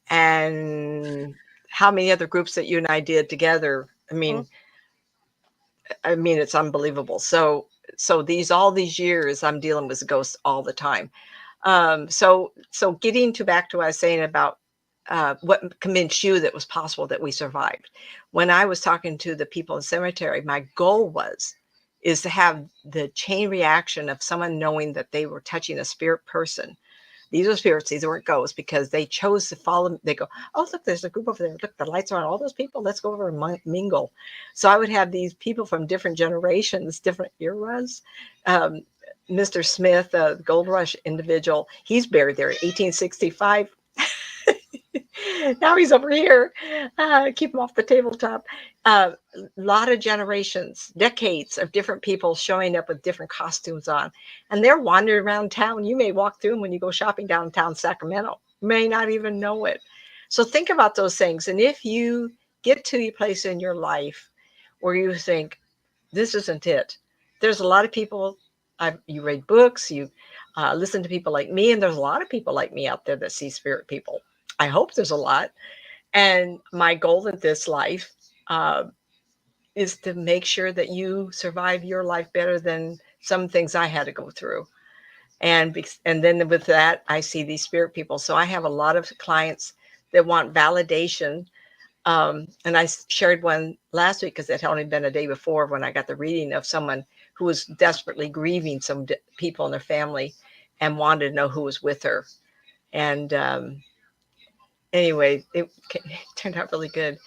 and how many other groups that you and I did together. I mean, it's unbelievable. So all these years I'm dealing with ghosts all the time. So getting back to what I was saying about what convinced you that it was possible that we survived. When I was talking to the people in the cemetery, my goal is to have the chain reaction of someone knowing that they were touching a spirit person. These are spirits, these weren't ghosts, because they chose to follow. They go, oh, look, there's a group over there. Look, the lights are on. All those people, let's go over and mingle. So I would have these people from different generations, different eras. Mr. Smith, a Gold Rush individual, he's buried there in 1865. Now he's over here. Keep him off the tabletop. A lot of generations, decades of different people showing up with different costumes on. And they're wandering around town. You may walk through them when you go shopping downtown Sacramento. You may not even know it. So think about those things. And if you get to a place in your life where you think, this isn't it, there's a lot of people. You read books, you listen to people like me, and there's a lot of people like me out there that see spirit people. I hope there's a lot. And my goal in this life is to make sure that you survive your life better than some things I had to go through. And then with that, I see these spirit people. So I have a lot of clients that want validation. And I shared one last week because it had only been a day before when I got the reading of someone who was desperately grieving some people in their family and wanted to know who was with her. And anyway, it turned out really good.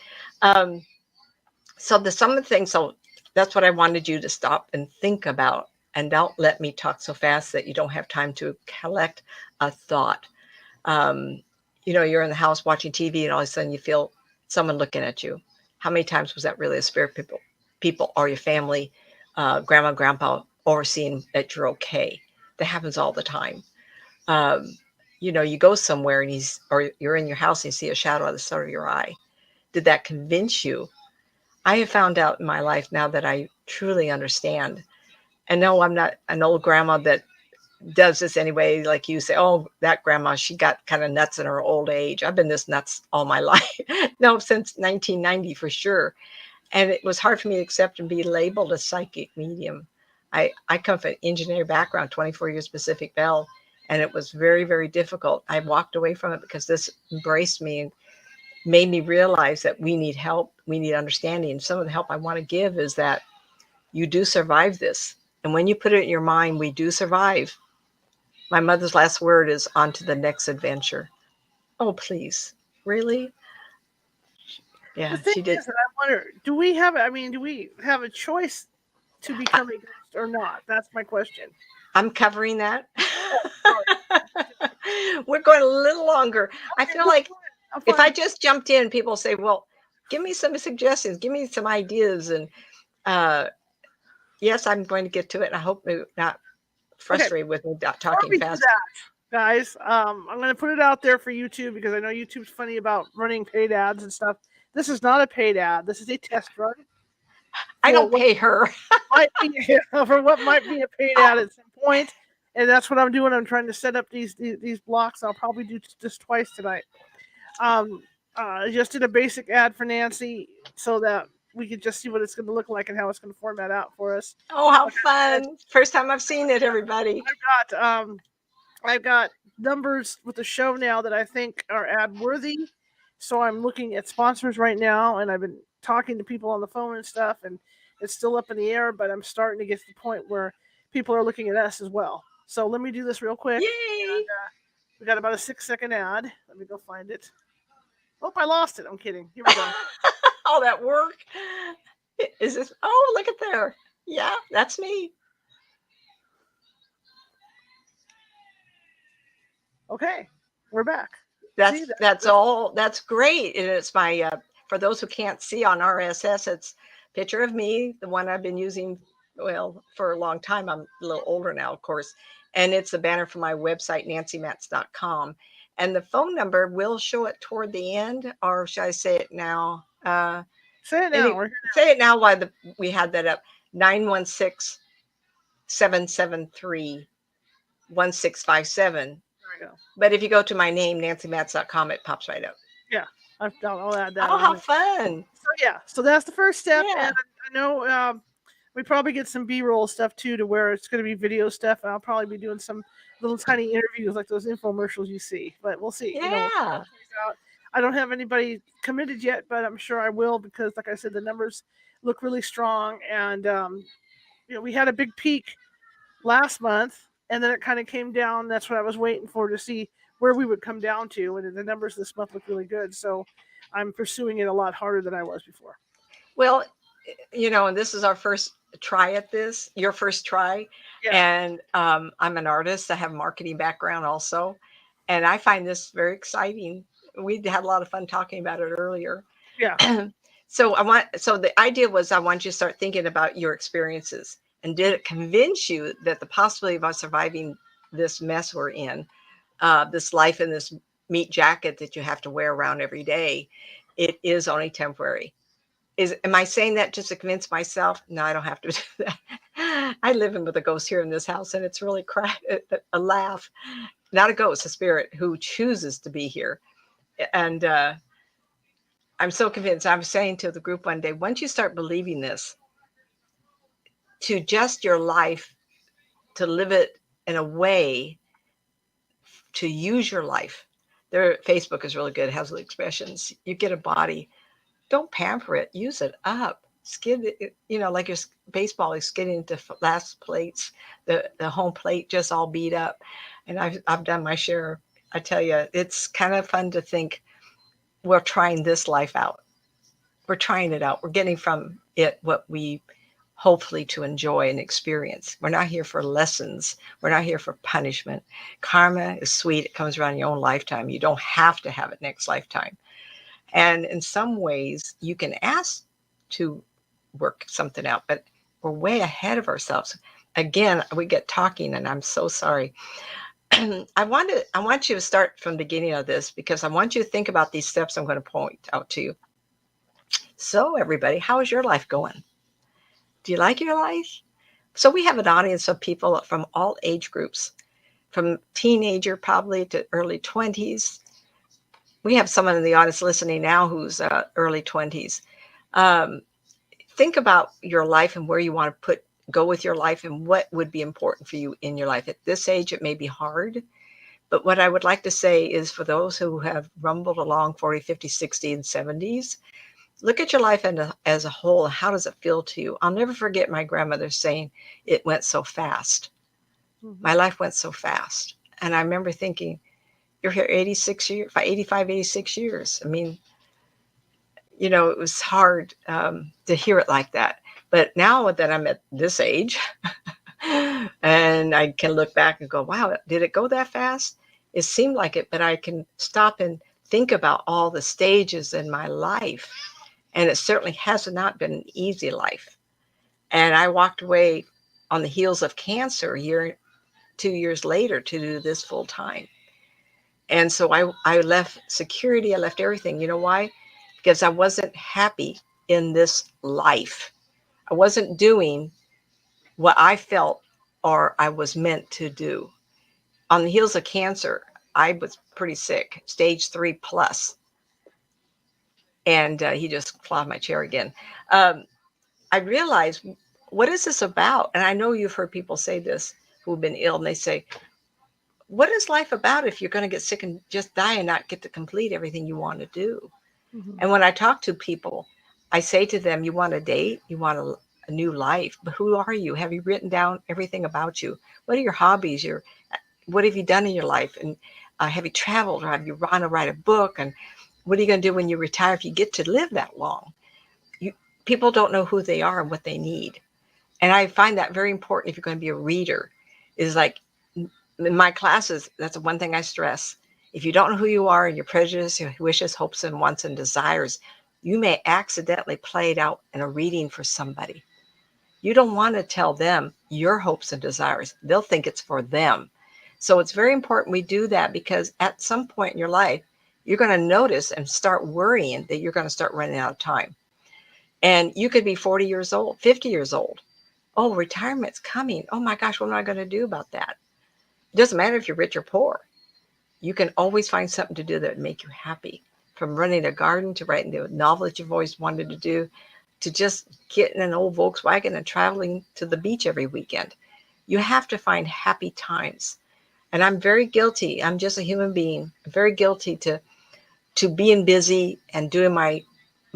So some of the things, so that's what I wanted you to stop and think about, and don't let me talk so fast that you don't have time to collect a thought. You're in the house watching TV and all of a sudden you feel someone looking at you. How many times was that really a spirit people or your family, grandma, grandpa, overseeing that you're okay? That happens all the time. You go somewhere or you're in your house and you see a shadow out of the side of your eye. Did that convince you? I have found out in my life now that I truly understand. And no, I'm not an old grandma that does this anyway. Like you say, oh, that grandma, she got kind of nuts in her old age. I've been this nuts all my life. No, since 1990 for sure. And it was hard for me to accept and be labeled a psychic medium. I come from an engineer background, 24 years Pacific Bell, and it was very, very difficult. I walked away from it because this embraced me and made me realize that we need help, we need understanding. And some of the help I want to give is that you do survive this. And when you put it in your mind, we do survive. My mother's last word is on to the next adventure. Oh, please. Really? Yeah, The thing she did. is that I wonder, do we have a choice to become a ghost or not? That's my question. I'm covering that. Oh, We're going a little longer. I feel like I'm if fine. I just jumped in, people say, well, give me some suggestions, give me some ideas. And yes, I'm going to get to it. And I hope you're not frustrated with me talking fast. Guys, I'm going to put it out there for YouTube because I know YouTube's funny about running paid ads and stuff. This is not a paid ad. This is a test run. I don't pay her. For what might be a paid ad at some point. And that's what I'm doing. I'm trying to set up these blocks. I'll probably do this twice tonight. I just did a basic ad for Nancy so that we could just see what it's going to look like and how it's going to format out for us. Oh, how fun. First time I've seen it, everybody. I've got numbers with the show now that I think are ad worthy. So I'm looking at sponsors right now, and I've been talking to people on the phone and stuff, and it's still up in the air, but I'm starting to get to the point where people are looking at us as well. So let me do this real quick. Yay! And, we got about a 6-second ad. Let me go find it. Oh, I lost it. I'm kidding. Here we go. All that work. Is this? Oh, look at there. Yeah, that's me. Okay, we're back. That's all. That's great. And it's my for those who can't see on RSS, it's a picture of me, the one I've been using for a long time. I'm a little older now, of course, and it's a banner for my website, nancymatz.com. And the phone number will show it toward the end, or should I say it now? Say it now. Say it now while we had that up. 916-773-1657. There we go. But if you go to my name, nancymatz.com, it pops right up. Yeah, I'll add that Oh, on how there. fun. So yeah, so that's the first step, Yeah. and I know we probably get some B-roll stuff too, to where it's going to be video stuff, and I'll probably be doing some little tiny interviews like those infomercials you see. But we'll see. We'll see how Yeah. it plays out. I don't have anybody committed yet, but I'm sure I will, because, like I said, the numbers look really strong, and we had a big peak last month, and then it kind of came down. That's what I was waiting for, to see where we would come down to, and the numbers this month look really good. So I'm pursuing it a lot harder than I was before. Well, and this is our first try at this, your first try. Yeah, And I'm an artist. I have a marketing background also. And I find this very exciting. We had a lot of fun talking about it earlier. yeah, So the idea was, I want you to start thinking about your experiences. And did it convince you that the possibility of us surviving this mess we're in, this life in this meat jacket that you have to wear around every day, it is only temporary? Am I saying that just to convince myself? No, I don't have to do that. I live in with a ghost here in this house, and it's really a laugh. Not a ghost, a spirit who chooses to be here. And I'm so convinced. I was saying to the group one day, once you start believing this, to adjust your life, to live it in a way, to use your life. Facebook is really good. It has the expressions. You get a body, don't pamper it, use it up. Skid it, like your baseball is skidding into last plates, the home plate just all beat up. And I've done my share. I tell you, it's kind of fun to think we're trying this life out. We're trying it out. We're getting from it what we hopefully to enjoy and experience. We're not here for lessons. We're not here for punishment. Karma is sweet. It comes around your own lifetime. You don't have to have it next lifetime. And in some ways, you can ask to work something out, but we're way ahead of ourselves. Again, we get talking, and I'm so sorry. I want you to start from the beginning of this, because I want you to think about these steps I'm going to point out to you. So, everybody, how is your life going? Do you like your life? So we have an audience of people from all age groups, from teenager probably to early 20s. We have someone in the audience listening now who's early 20s. Think about your life and where you want to go with your life, and what would be important for you in your life. At this age, it may be hard, but what I would like to say is, for those who have rumbled along 40, 50, 60, and 70s, look at your life as a whole. How does it feel to you? I'll never forget my grandmother saying, it went so fast. mm-hmm. My life went so fast. And I remember thinking, you're here 86 years, 85, 86 years. I mean, it was hard to hear it like that. But now that I'm at this age, and I can look back and go, wow, did it go that fast? It seemed like it, but I can stop and think about all the stages in my life. And it certainly has not been an easy life. And I walked away on the heels of cancer 2 years later to do this full time. And so I left security, I left everything. You know why? Because I wasn't happy in this life. I wasn't doing what I felt or I was meant to do. On the heels of cancer, I was pretty sick, stage 3 plus. And he just clawed my chair again. I realized, what is this about? And I know you've heard people say this who've been ill, and they say, what is life about if you're going to get sick and just die and not get to complete everything you want to do? Mm-hmm. And when I talk to people, I say to them, you want a date? You want a new life? But who are you? Have you written down everything about you? What are your hobbies? What have you done in your life? And have you traveled, or have you want to write a book? And what are you going to do when you retire if you get to live that long? People don't know who they are and what they need. And I find that very important if you're going to be a reader. Is like, in my classes, that's one thing I stress. If you don't know who you are and your prejudices, your wishes, hopes, and wants and desires, you may accidentally play it out in a reading for somebody. You don't want to tell them your hopes and desires. They'll think it's for them. So it's very important we do that, because at some point in your life, you're going to notice and start worrying that you're going to start running out of time. And you could be 40 years old, 50 years old. Oh, retirement's coming. Oh my gosh, what am I going to do about that? It doesn't matter if you're rich or poor. You can always find something to do that would make you happy. from running a garden to writing the novel that you've always wanted to do, to just getting an old Volkswagen and traveling to the beach every weekend. You have to find happy times. And I'm very guilty. I'm just a human being. I'm very guilty to being busy and doing my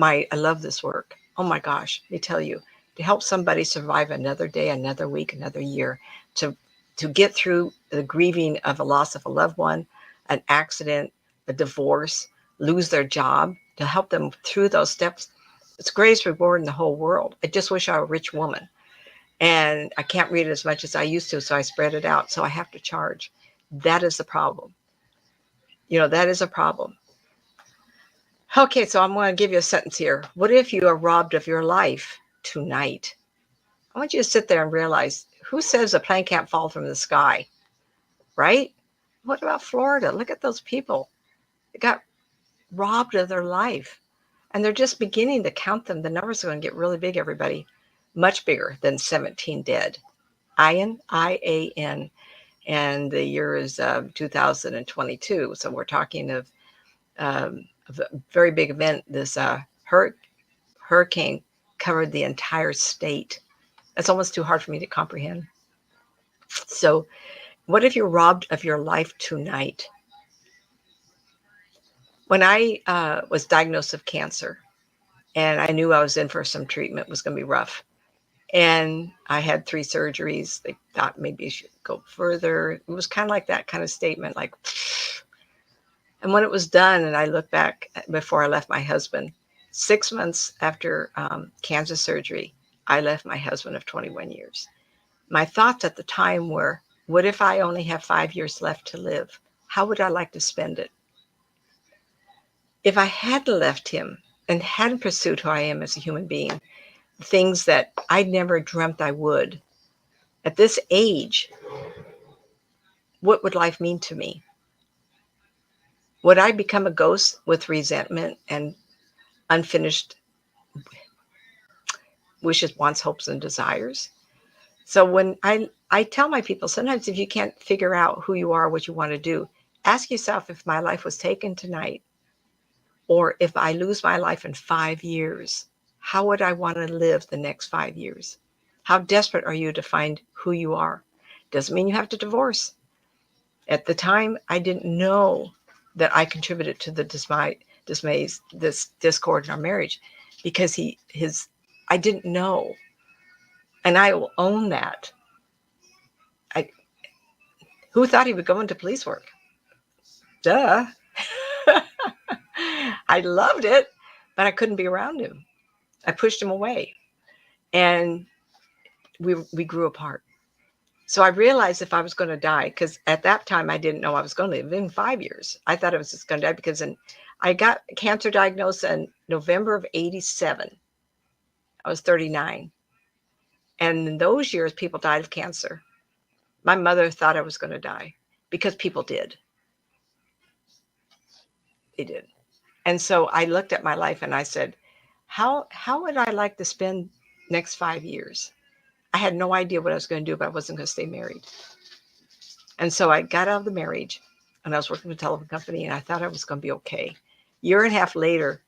I love this work. Oh my gosh, let me tell you, to help somebody survive another day, another week, another year, to get through the grieving of a loss of a loved one, an accident, a divorce, lose their job, to help them through those steps. It's the greatest reward in the whole world. I just wish I were a rich woman. And I can't read it as much as I used to, so I spread it out. So I have to charge. That is the problem. That is a problem. Okay, so I'm going to give you a sentence here. What if you are robbed of your life tonight? I want you to sit there and realize, who says a plane can't fall from the sky, right? What about Florida? Look at those people. They got robbed of their life. And they're just beginning to count them. The numbers are going to get really big, everybody. Much bigger than 17 dead. IAN. And the year is 2022. So we're talking of a very big event. This hurricane covered the entire state. That's almost too hard for me to comprehend. So what if you're robbed of your life tonight? When I was diagnosed with cancer, and I knew I was in for some treatment, it was going to be rough. And I had 3 surgeries. They thought maybe I should go further. It was kind of like that kind of statement, like, and when it was done, and I look back before I left my husband, 6 months after cancer surgery, I left my husband of 21 years. My thoughts at the time were, what if I only have 5 years left to live? How would I like to spend it? If I hadn't left him and hadn't pursued who I am as a human being, things that I'd never dreamt I would, at this age, what would life mean to me? Would I become a ghost with resentment and unfinished wishes, wants, hopes, and desires? So when I tell my people, sometimes if you can't figure out who you are, what you want to do, ask yourself, if my life was taken tonight, or if I lose my life in 5 years, how would I want to live the next 5 years? How desperate are you to find who you are? Doesn't mean you have to divorce. At the time, I didn't know that I contributed to the this discord in our marriage, because I didn't know. And I will own that. Who thought he would go into police work? Duh. I loved it, but I couldn't be around him. I pushed him away, and we grew apart. So I realized if I was going to die, because at that time I didn't know I was going to live in 5 years. I thought I was just going to die, because I got cancer diagnosed in November of 87. I was 39. And in those years, people died of cancer. My mother thought I was going to die, because people did. They did. And so I looked at my life and I said, how would I like to spend next 5 years? I had no idea what I was going to do, but I wasn't going to stay married. And so I got out of the marriage, and I was working with a telephone company, and I thought I was going to be okay. Year and a half later,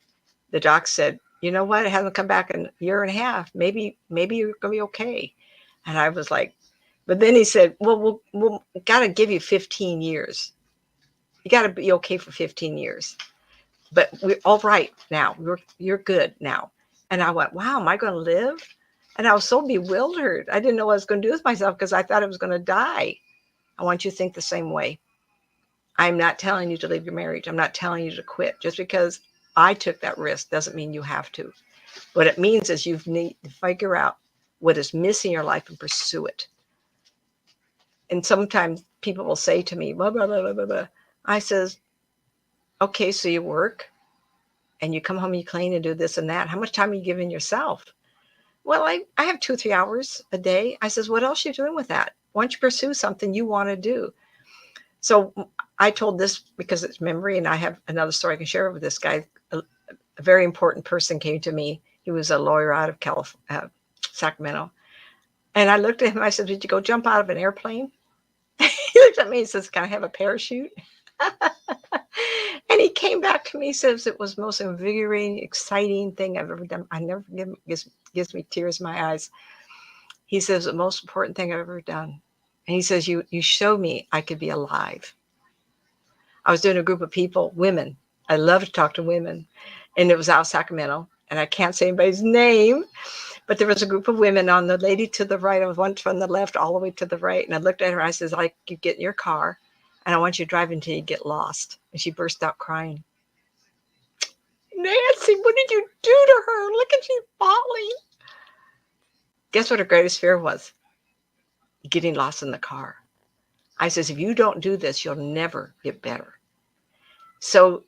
the doc said, you know what? It hasn't come back in a year and a half. Maybe you're going to be okay. And I was like, but then he said, well, we'll got to give you 15 years. You got to be okay for 15 years. But we're all right now. You're good now. And I went, wow, am I going to live? And I was so bewildered. I didn't know what I was going to do with myself, because I thought I was going to die. I want you to think the same way. I'm not telling you to leave your marriage. I'm not telling you to quit. Just because I took that risk doesn't mean you have to. What it means is you need to figure out what is missing in your life and pursue it. And sometimes people will say to me, blah, blah, blah, blah, blah, blah. I says, okay, so you work and you come home and you clean and do this and that. How much time are you giving yourself? Well, I have 2-3 hours a day. I says, what else are you doing with that? Why don't you pursue something you want to do? So I told this because it's memory, and I have another story I can share with this guy. A very important person came to me. He was a lawyer out of California, Sacramento. And I looked at him. I said, did you go jump out of an airplane? He looked at me and says, can I have a parachute? And And he came back to me, says it was the most invigorating, exciting thing I've ever done. I never gives me tears in my eyes. He says the most important thing I've ever done. And he says, you showed me I could be alive. I was doing a group of people, women. I love to talk to women. And it was out of Sacramento. And I can't say anybody's name, but there was a group of women. On the lady to the right, I was one from the left all the way to the right. And I looked at her and I says, like, you get in your car and I want you to drive until you get lost. And she burst out crying. Nancy, what did you do to her? Look at you falling. Guess what her greatest fear was? Getting lost in the car. I says, if you don't do this, you'll never get better. So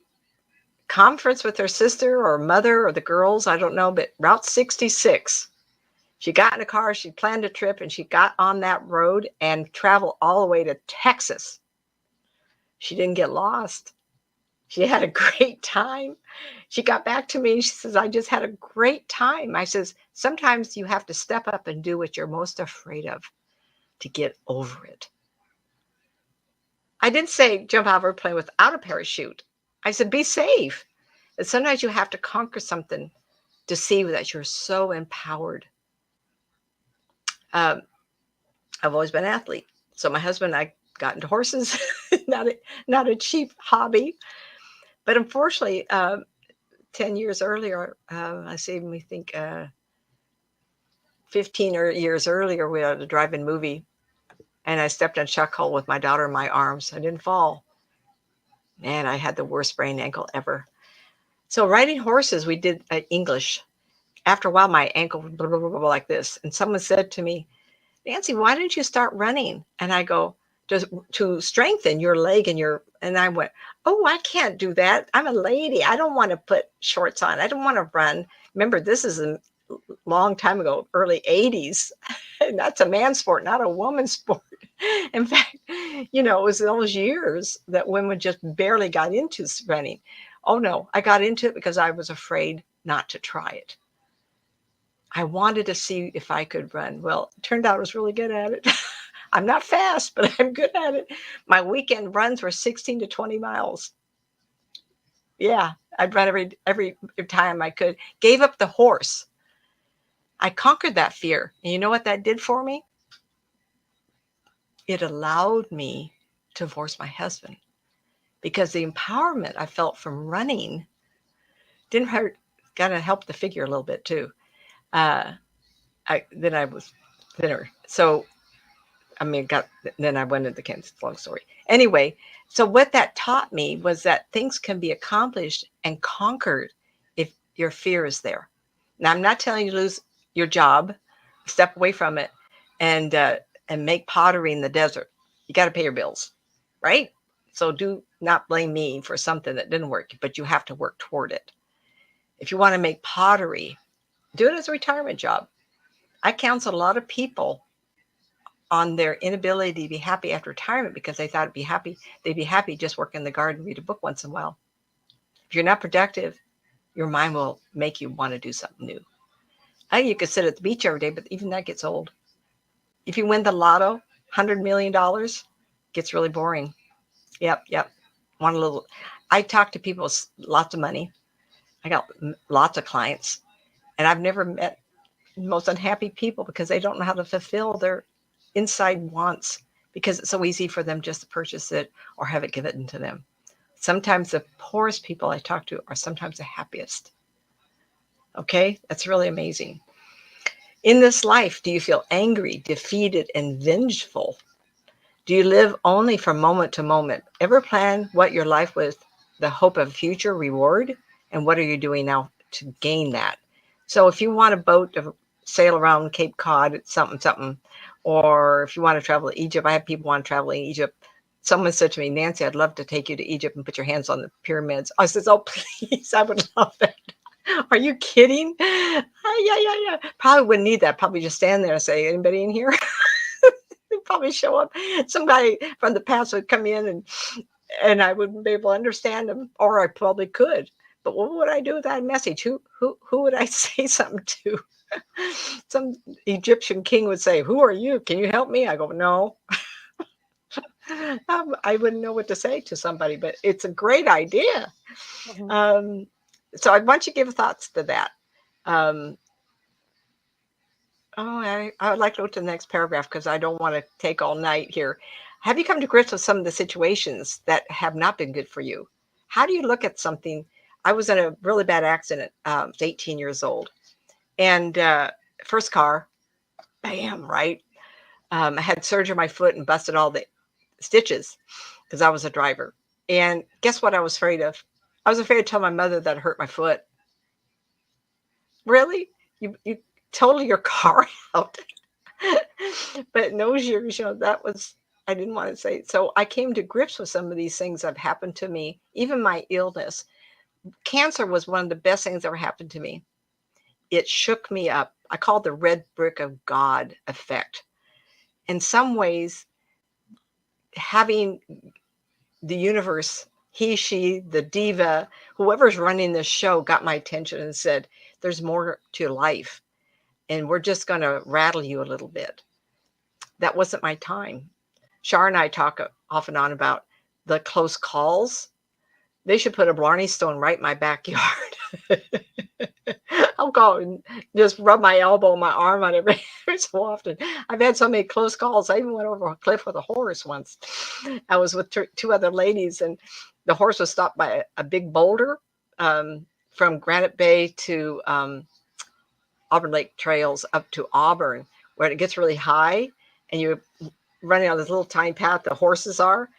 conference with her sister or mother or the girls, I don't know, but Route 66, she got in a car, she planned a trip, and she got on that road and traveled all the way to Texas. She didn't get lost. She had a great time. She got back to me and she says, I just had a great time. I says, sometimes you have to step up and do what you're most afraid of to get over it. I didn't say jump out of a plane without a parachute. I said, be safe. And sometimes you have to conquer something to see that you're so empowered. I've always been an athlete. So my husband and I got into horses, not a cheap hobby. But unfortunately, 10 years earlier, I say, we think 15 years earlier, we had a drive-in movie. And I stepped on a chuck hole with my daughter in my arms. I didn't fall. Man, I had the worst sprained ankle ever. So riding horses, we did English. After a while, my ankle blah, blah, blah, blah, like this. And someone said to me, Nancy, why didn't you start running? And I go, to strengthen your leg and I went, oh, I can't do that. I'm a lady. I don't want to put shorts on. I don't want to run. Remember, this is a long time ago, early 80s. And that's a man's sport, not a woman's sport. In fact, it was those years that women just barely got into running. Oh, no, I got into it because I was afraid not to try it. I wanted to see if I could run. Well, it turned out I was really good at it. I'm not fast, but I'm good at it. My weekend runs were 16 to 20 miles. Yeah, I'd run every time I could. Gave up the horse. I conquered that fear. And you know what that did for me? It allowed me to divorce my husband because the empowerment I felt from running didn't hurt. Got to help the figure a little bit too. Then I was thinner. So, then I went into Kansas, long story. Anyway, so what that taught me was that things can be accomplished and conquered if your fear is there. Now, I'm not telling you to lose your job, step away from it, and make pottery in the desert. You got to pay your bills, right? So do not blame me for something that didn't work, but you have to work toward it. If you want to make pottery, do it as a retirement job. I counsel a lot of people on their inability to be happy after retirement because they thought they'd be happy just working in the garden, read a book once in a while. If you're not productive, your mind will make you want to do something new. You could sit at the beach every day, but even that gets old. If you win the lotto, $100 million, gets really boring. Yep. Want a little. I talk to people with lots of money. I got lots of clients, and I've never met most unhappy people because they don't know how to fulfill their inside wants because it's so easy for them just to purchase it or have it given to them. Sometimes the poorest people I talk to are sometimes the happiest. Okay, that's really amazing. In this life, do you feel angry, defeated, and vengeful? Do you live only from moment to moment? Ever plan what your life with the hope of future reward? And what are you doing now to gain that? So if you want a boat to sail around Cape Cod, it's something. Or if you want to travel to Egypt, I have people want to travel in Egypt. Someone said to me, Nancy, I'd love to take you to Egypt and put your hands on the pyramids. I said, oh, please, I would love that. Are you kidding? Yeah. Probably wouldn't need that. Probably just stand there and say, anybody in here? They'd probably show up. Somebody from the past would come in and I wouldn't be able to understand them, or I probably could. But what would I do with that message? Who would I say something to? Some Egyptian king would say, who are you? Can you help me? I go, no. I wouldn't know what to say to somebody, but it's a great idea. Mhm. So I want you to give thoughts to that. Um, I would like to go to the next paragraph because I don't want to take all night here. Have you come to grips with some of the situations that have not been good for you? How do you look at something? I was in a really bad accident. I was 18 years old, and first car, bam, right. I had surgery on my foot and busted all the stitches because I was a driver. And guess what I was afraid of? I was afraid to tell my mother that I hurt my foot. Really? You total your car out. But in those years, that was, I didn't want to say it. So I came to grips with some of these things that have happened to me, even my illness. Cancer was one of the best things that ever happened to me. It shook me up. I call it the red brick of God effect. In some ways, having the universe, he, she, the diva, whoever's running this show got my attention and said, there's more to life. And we're just going to rattle you a little bit. That wasn't my time. Shar and I talk off and on about the close calls. They should put a Blarney Stone right in my backyard. I'll go and just rub my elbow, my arm on it every so often. I've had so many close calls. I even went over a cliff with a horse once. I was with two other ladies, and the horse was stopped by a big boulder from Granite Bay to Auburn Lake Trails up to Auburn, where it gets really high, and you're running on this little tiny path the horses are.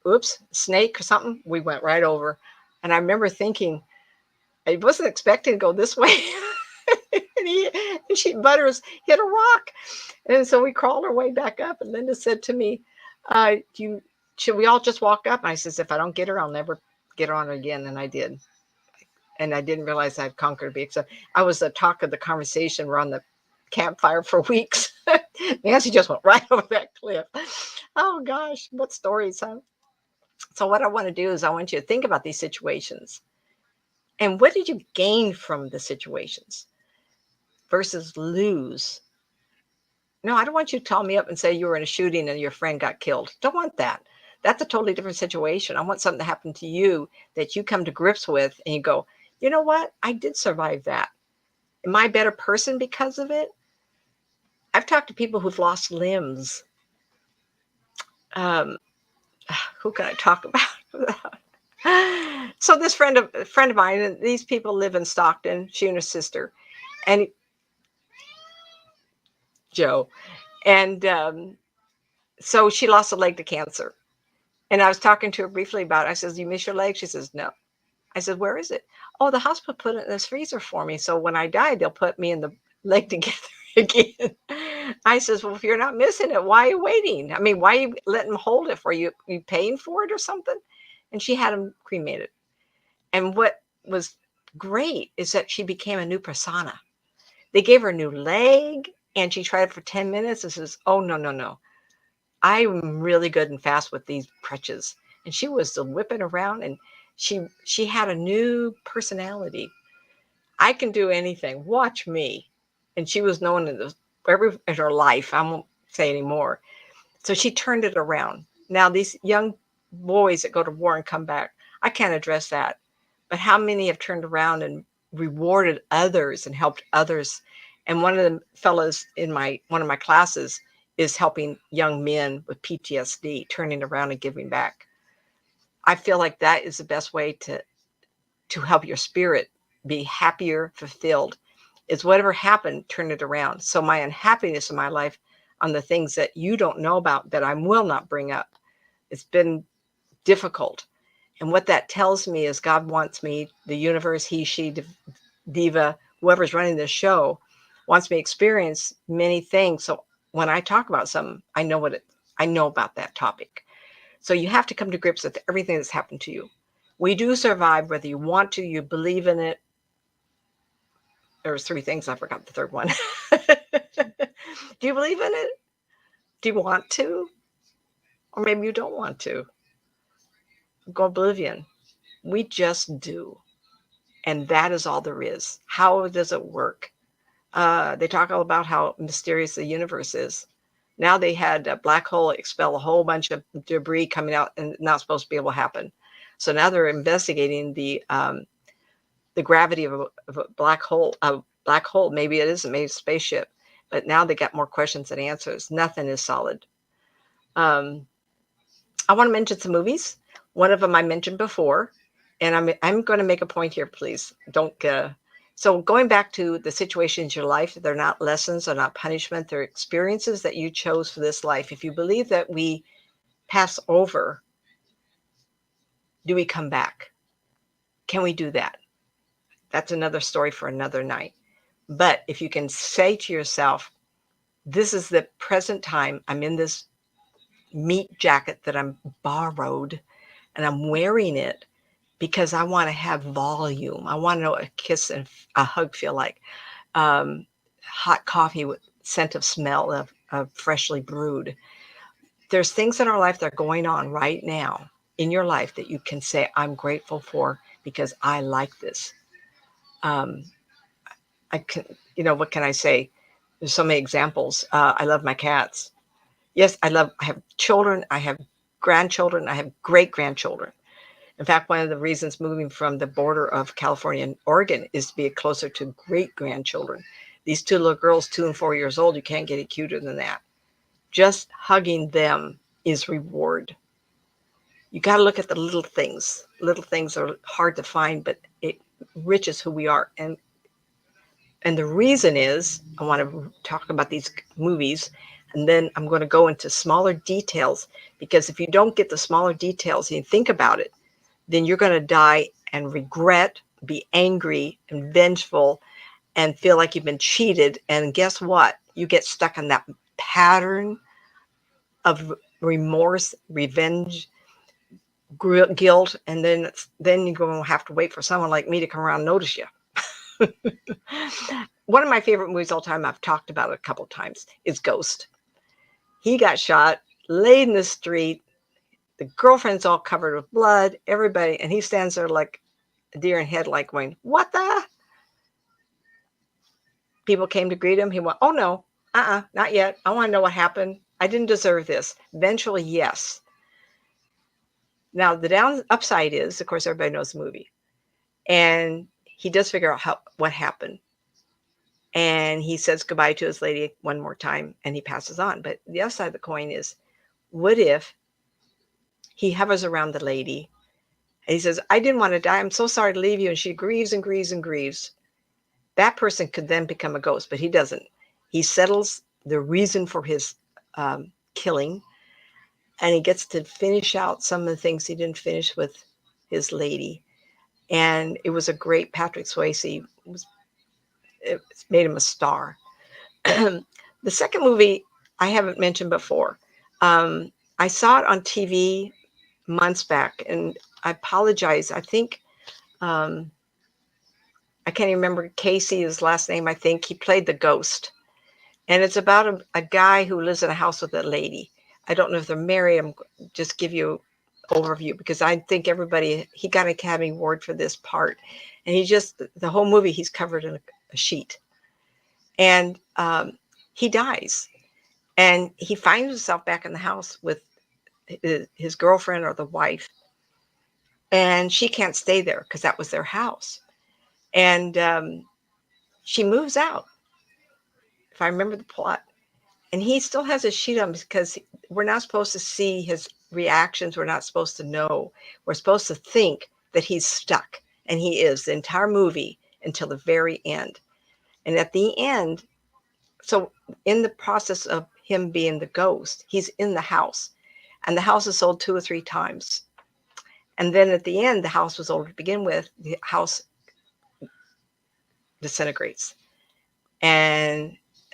Oops, snake or something. We went right over. And I remember thinking, I wasn't expecting to go this way. and Butters hit a rock. And so we crawled our way back up. And Linda said to me, should we all just walk up? And I says, if I don't get her, I'll never get her on again. And I did. And I didn't realize I'd conquered it. So I was the talk of the conversation. We're on the campfire for weeks. Nancy just went right over that cliff. Oh gosh, what stories, huh? So what I want to do is I want you to think about these situations. And what did you gain from the situations versus lose? No, I don't want you to call me up and say you were in a shooting and your friend got killed. Don't want that. That's a totally different situation. I want something to happen to you that you come to grips with and you go, you know what? I did survive that. Am I a better person because of it? I've talked to people who've lost limbs. Who can I talk about? So this friend of mine, and these people live in Stockton, she and her sister, and Joe, and so she lost a leg to cancer. And I was talking to her briefly about it. I says, "You miss your leg?" She says, "No." I said, "Where is it?" "Oh, the hospital put it in this freezer for me. So when I die, they'll put me and the leg together again." I says, "Well, if you're not missing it, why are you waiting? I mean, why are you letting them hold it for you? You paying for it or something?" And she had him cremated. And what was great is that she became a new persona. They gave her a new leg and she tried it for 10 minutes and says, "Oh, no, no, no. I'm really good and fast with these crutches." And she was whipping around and she had a new personality. I can do anything. Watch me. And she was known in her life. I won't say anymore. So she turned it around. Now these young boys that go to war and come back, I can't address that. But how many have turned around and rewarded others and helped others? And one of the fellows in one of my classes is helping young men with PTSD, turning around and giving back. I feel like that is the best way to help your spirit be happier, fulfilled, is whatever happened, turn it around. So my unhappiness in my life on the things that you don't know about that I will not bring up, it's been difficult. And what that tells me is God wants me, the universe, he, she, diva, whoever's running this show, wants me to experience many things. So when I talk about something, I know about that topic. So you have to come to grips with everything that's happened to you. We do survive, whether you want to, you believe in it. There's three things. I forgot the third one. Do you believe in it? Do you want to? Or maybe you don't want to. Go oblivion. We just do. And that is all there is. How does it work? They talk all about how mysterious the universe is. Now they had a black hole expel a whole bunch of debris coming out and not supposed to be able to happen. So now they're investigating the gravity of a black hole. Maybe it isn't, maybe it's a spaceship, but now they got more questions than answers. Nothing is solid. I want to mention some movies. One of them I mentioned before, and I'm going to make a point here, please. Don't. So going back to the situations in your life, they're not lessons, they're not punishment, they're experiences that you chose for this life. If you believe that we pass over, do we come back? Can we do that? That's another story for another night. But if you can say to yourself, this is the present time, I'm in this meat jacket that I'm borrowed and I'm wearing it because I want to have volume. I want to know what a kiss and a hug feel like. Hot coffee with scent of smell of freshly brewed. There's things in our life that are going on right now in your life that you can say, I'm grateful for because I like this. I can, what can I say? There's so many examples. I love my cats. Yes, I have children. I have grandchildren. I have great grandchildren. In fact, one of the reasons moving from the border of California and Oregon is to be closer to great grandchildren. These two little girls, 2 and 4 years old, you can't get it cuter than that. Just hugging them is reward. You got to look at the little things. Little things are hard to find, but it enriches who we are. And the reason is, I want to talk about these movies, and then I'm going to go into smaller details, because if you don't get the smaller details and you think about it, then you're going to die and regret, be angry and vengeful, and feel like you've been cheated. And guess what? You get stuck in that pattern of remorse, revenge, guilt, and then you're going to have to wait for someone like me to come around and notice you. One of my favorite movies all time, I've talked about it a couple of times, is Ghost. He got shot, laid in the street. The girlfriend's all covered with blood, everybody, and he stands there like a deer in headlight going, what the? People came to greet him. He went, oh no, not yet. I want to know what happened. I didn't deserve this. Eventually, yes. Now, the upside is, of course, everybody knows the movie. And he does figure out what happened. And he says goodbye to his lady one more time, and he passes on. But the other side of the coin is, what if he hovers around the lady and he says, I didn't want to die. I'm so sorry to leave you. And she grieves and grieves and grieves. That person could then become a ghost, but he doesn't. He settles the reason for his killing, and he gets to finish out some of the things he didn't finish with his lady. And it was a great Patrick Swayze. It made him a star. The second movie I haven't mentioned before. I saw it on TV months back, and I apologize. I think I can't even remember Casey, his last name. I think he played the ghost, and it's about a guy who lives in a house with a lady. I don't know if they're married. I'm just give you overview, because I think he got an Academy Award for this part, and the whole movie he's covered in a sheet, and he dies, and he finds himself back in the house with his girlfriend or the wife, and she can't stay there because that was their house, and she moves out, if I remember the plot. And he still has a sheet on because we're not supposed to see his reactions. We're not supposed to know. We're supposed to think that he's stuck. And he is the entire movie until the very end. And at the end, so in the process of him being the ghost, he's in the house. And the house is sold 2 or 3 times. And then at the end, the house was sold to begin with. The house disintegrates.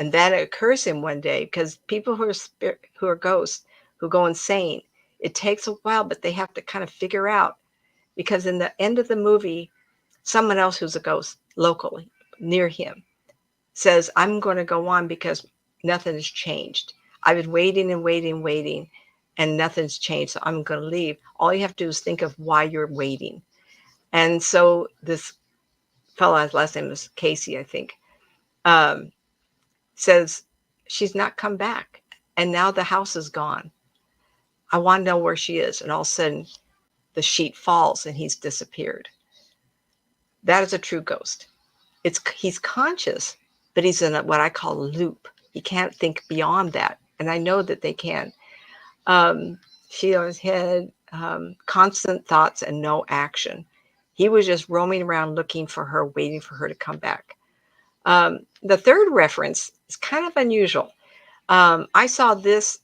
And that occurs to him one day, because people who are ghosts, who go insane, it takes a while, but they have to kind of figure out, because in the end of the movie, someone else who's a ghost locally near him says, I'm going to go on because nothing has changed. I've been waiting and waiting and waiting, and nothing's changed, so I'm going to leave. All you have to do is think of why you're waiting. And so this fellow, his last name is Casey, I think, says, she's not come back. and now the house is gone. I want to know where she is. And all of a sudden, the sheet falls and he's disappeared. That is a true ghost. He's conscious, but he's in what I call a loop. He can't think beyond that. And I know that they can. She always had constant thoughts and no action. He was just roaming around looking for her, waiting for her to come back. The third reference is kind of unusual. I saw this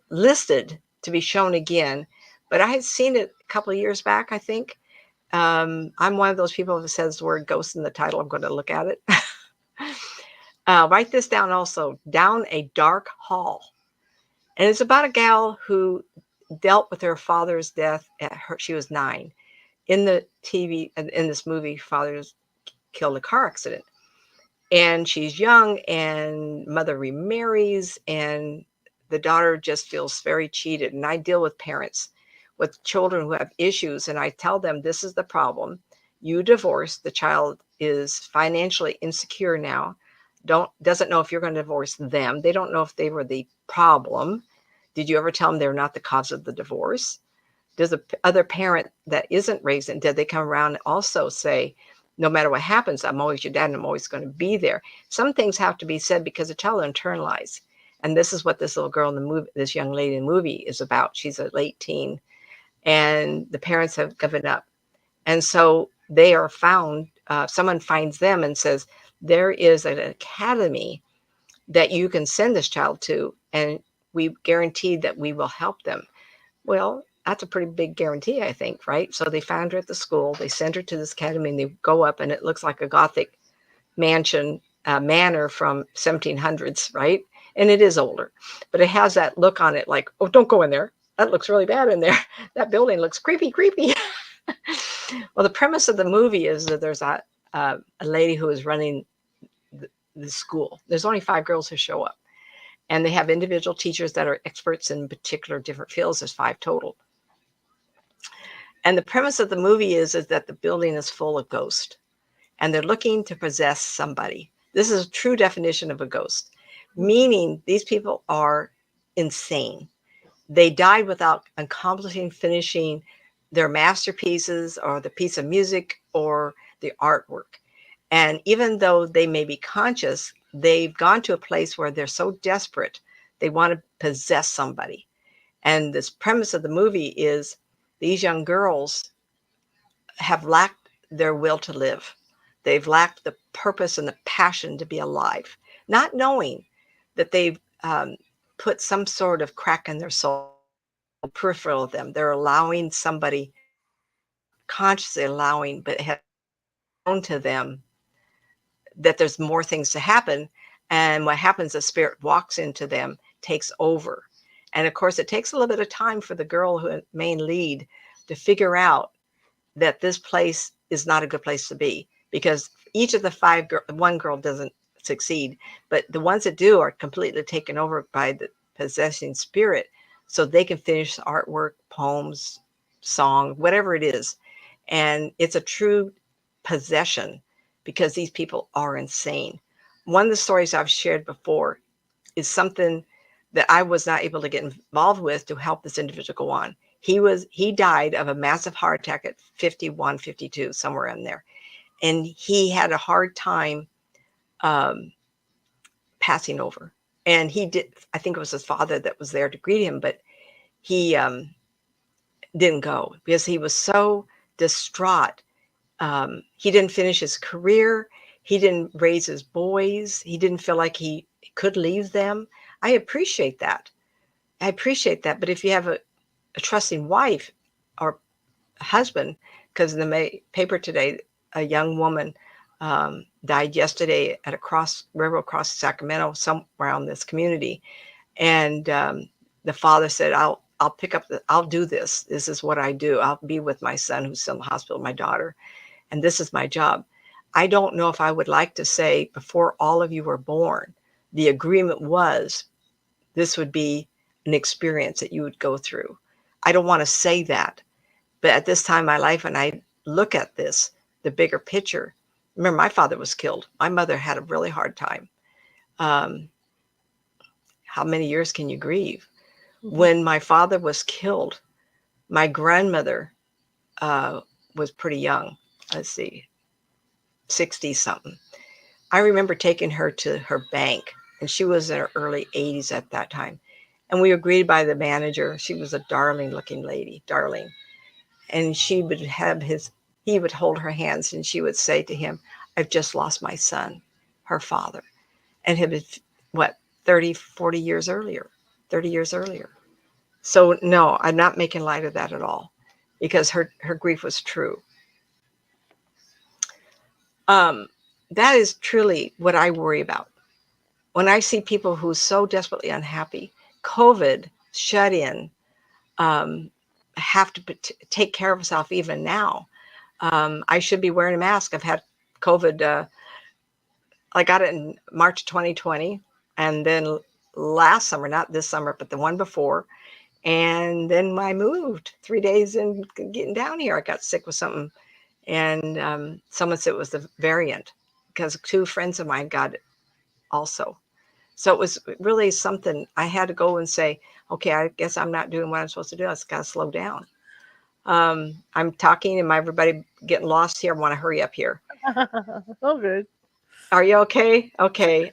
listed to be shown again, but I had seen it a couple of years back, I think. I'm one of those people who says the word ghost in the title. I'm going to look at it. Write this down also. Down a Dark Hall. And it's about a gal who dealt with her father's death she was 9. In the in this movie, father was killed in a car accident. And she's young, and mother remarries, and the daughter just feels very cheated. And I deal with parents with children who have issues, and I tell them, this is the problem. You divorce, the child is financially insecure now, doesn't know if you're going to divorce them. They don't know if they were the problem. Did you ever tell them they're not the cause of the divorce? Does the other parent that isn't raising, did they come around and also say, no matter what happens, I'm always your dad and I'm always going to be there? Some things have to be said because the child internalize. And this is what this little girl in the movie, this young lady in the movie is about. She's a late teen, and the parents have given up. And so they are found, someone finds them and says, there is an academy that you can send this child to, and we guarantee that we will help them. Well, that's a pretty big guarantee, I think, right? So they found her at the school, they send her to this academy, and they go up, and it looks like a Gothic manor from 1700s, right? And it is older, but it has that look on it like, oh, don't go in there. That looks really bad in there. That building looks creepy. Well, the premise of the movie is that there's a lady who is running the school. There's only 5 girls who show up, and they have individual teachers that are experts in particular different fields. There's 5 total. And the premise of the movie is that the building is full of ghosts, and they're looking to possess somebody. This is a true definition of a ghost, meaning these people are insane. They died without finishing their masterpieces or the piece of music or the artwork. And even though they may be conscious, they've gone to a place where they're so desperate, they want to possess somebody. And this premise of the movie is these young girls have lacked their will to live. They've lacked the purpose and the passion to be alive, not knowing that they've put some sort of crack in their soul, peripheral of them. They're allowing somebody, consciously allowing, but have known to them that there's more things to happen. And what happens, the spirit walks into them, takes over. And of course, it takes a little bit of time for the girl, who main lead, to figure out that this place is not a good place to be, because each of the 5 one girl doesn't succeed, but the ones that do are completely taken over by the possessing spirit, so they can finish artwork, poems, song, whatever it is. And it's a true possession because these people are insane. One of the stories I've shared before is something that I was not able to get involved with to help this individual go on. He died of a massive heart attack at 51, 52, somewhere in there. And he had a hard time passing over. And he did, I think it was his father that was there to greet him, but he didn't go because he was so distraught. He didn't finish his career. He didn't raise his boys. He didn't feel like he could leave them. I appreciate that. But if you have a trusting wife or husband, because in the paper today, a young woman died yesterday at a railroad cross Sacramento, somewhere in this community. And the father said, I'll pick up I'll do this. This is what I do. I'll be with my son who's still in the hospital, my daughter. And this is my job. I don't know if I would like to say before all of you were born, the agreement was this would be an experience that you would go through. I don't want to say that, but at this time in my life, when I look at this, the bigger picture, remember my father was killed. My mother had a really hard time. how many years can you grieve? Mhm. When my father was killed, my grandmother was pretty young. Let's see, 60 something. I remember taking her to her bank, and she was in her early 80s at that time. And we were greeted by the manager. She was a darling looking lady, darling. And he would hold her hands and she would say to him, I've just lost my son, her father. And it was, what, 30, 40 years earlier, 30 years earlier. So no, I'm not making light of that at all because her grief was true. That is truly what I worry about. When I see people who are so desperately unhappy, COVID, shut in, um, have to take care of myself even now. I should be wearing a mask. I've had COVID. I got it in March 2020, and then last summer, not this summer, but the one before. And then I moved 3 days in getting down here. I got sick with something, and someone said it was the variant because 2 friends of mine got it also. So it was really something I had to go and say, okay, I guess I'm not doing what I'm supposed to do. I just got to slow down. I'm talking and everybody getting lost here. I want to hurry up here. Oh, good. Are you okay? Okay.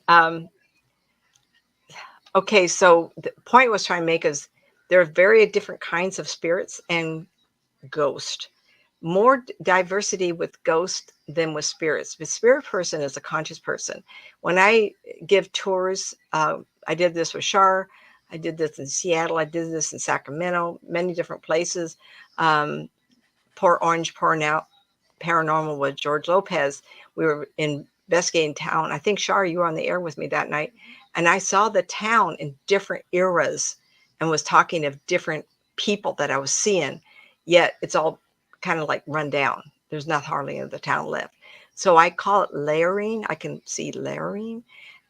Okay. So the point I was trying to make is there are very different kinds of spirits and ghost. More diversity with ghost than with spirits. The spirit person is a conscious person. When I give tours, I did this with Shar. I did this in Seattle. I did this in Sacramento, many different places. Port Orange, Paranormal with George Lopez. We were investigating town. I think, Shar, you were on the air with me that night. And I saw the town in different eras and was talking of different people that I was seeing. Yet it's all kind of like run down. There's not hardly any of the town left. So I call it layering. I can see layering.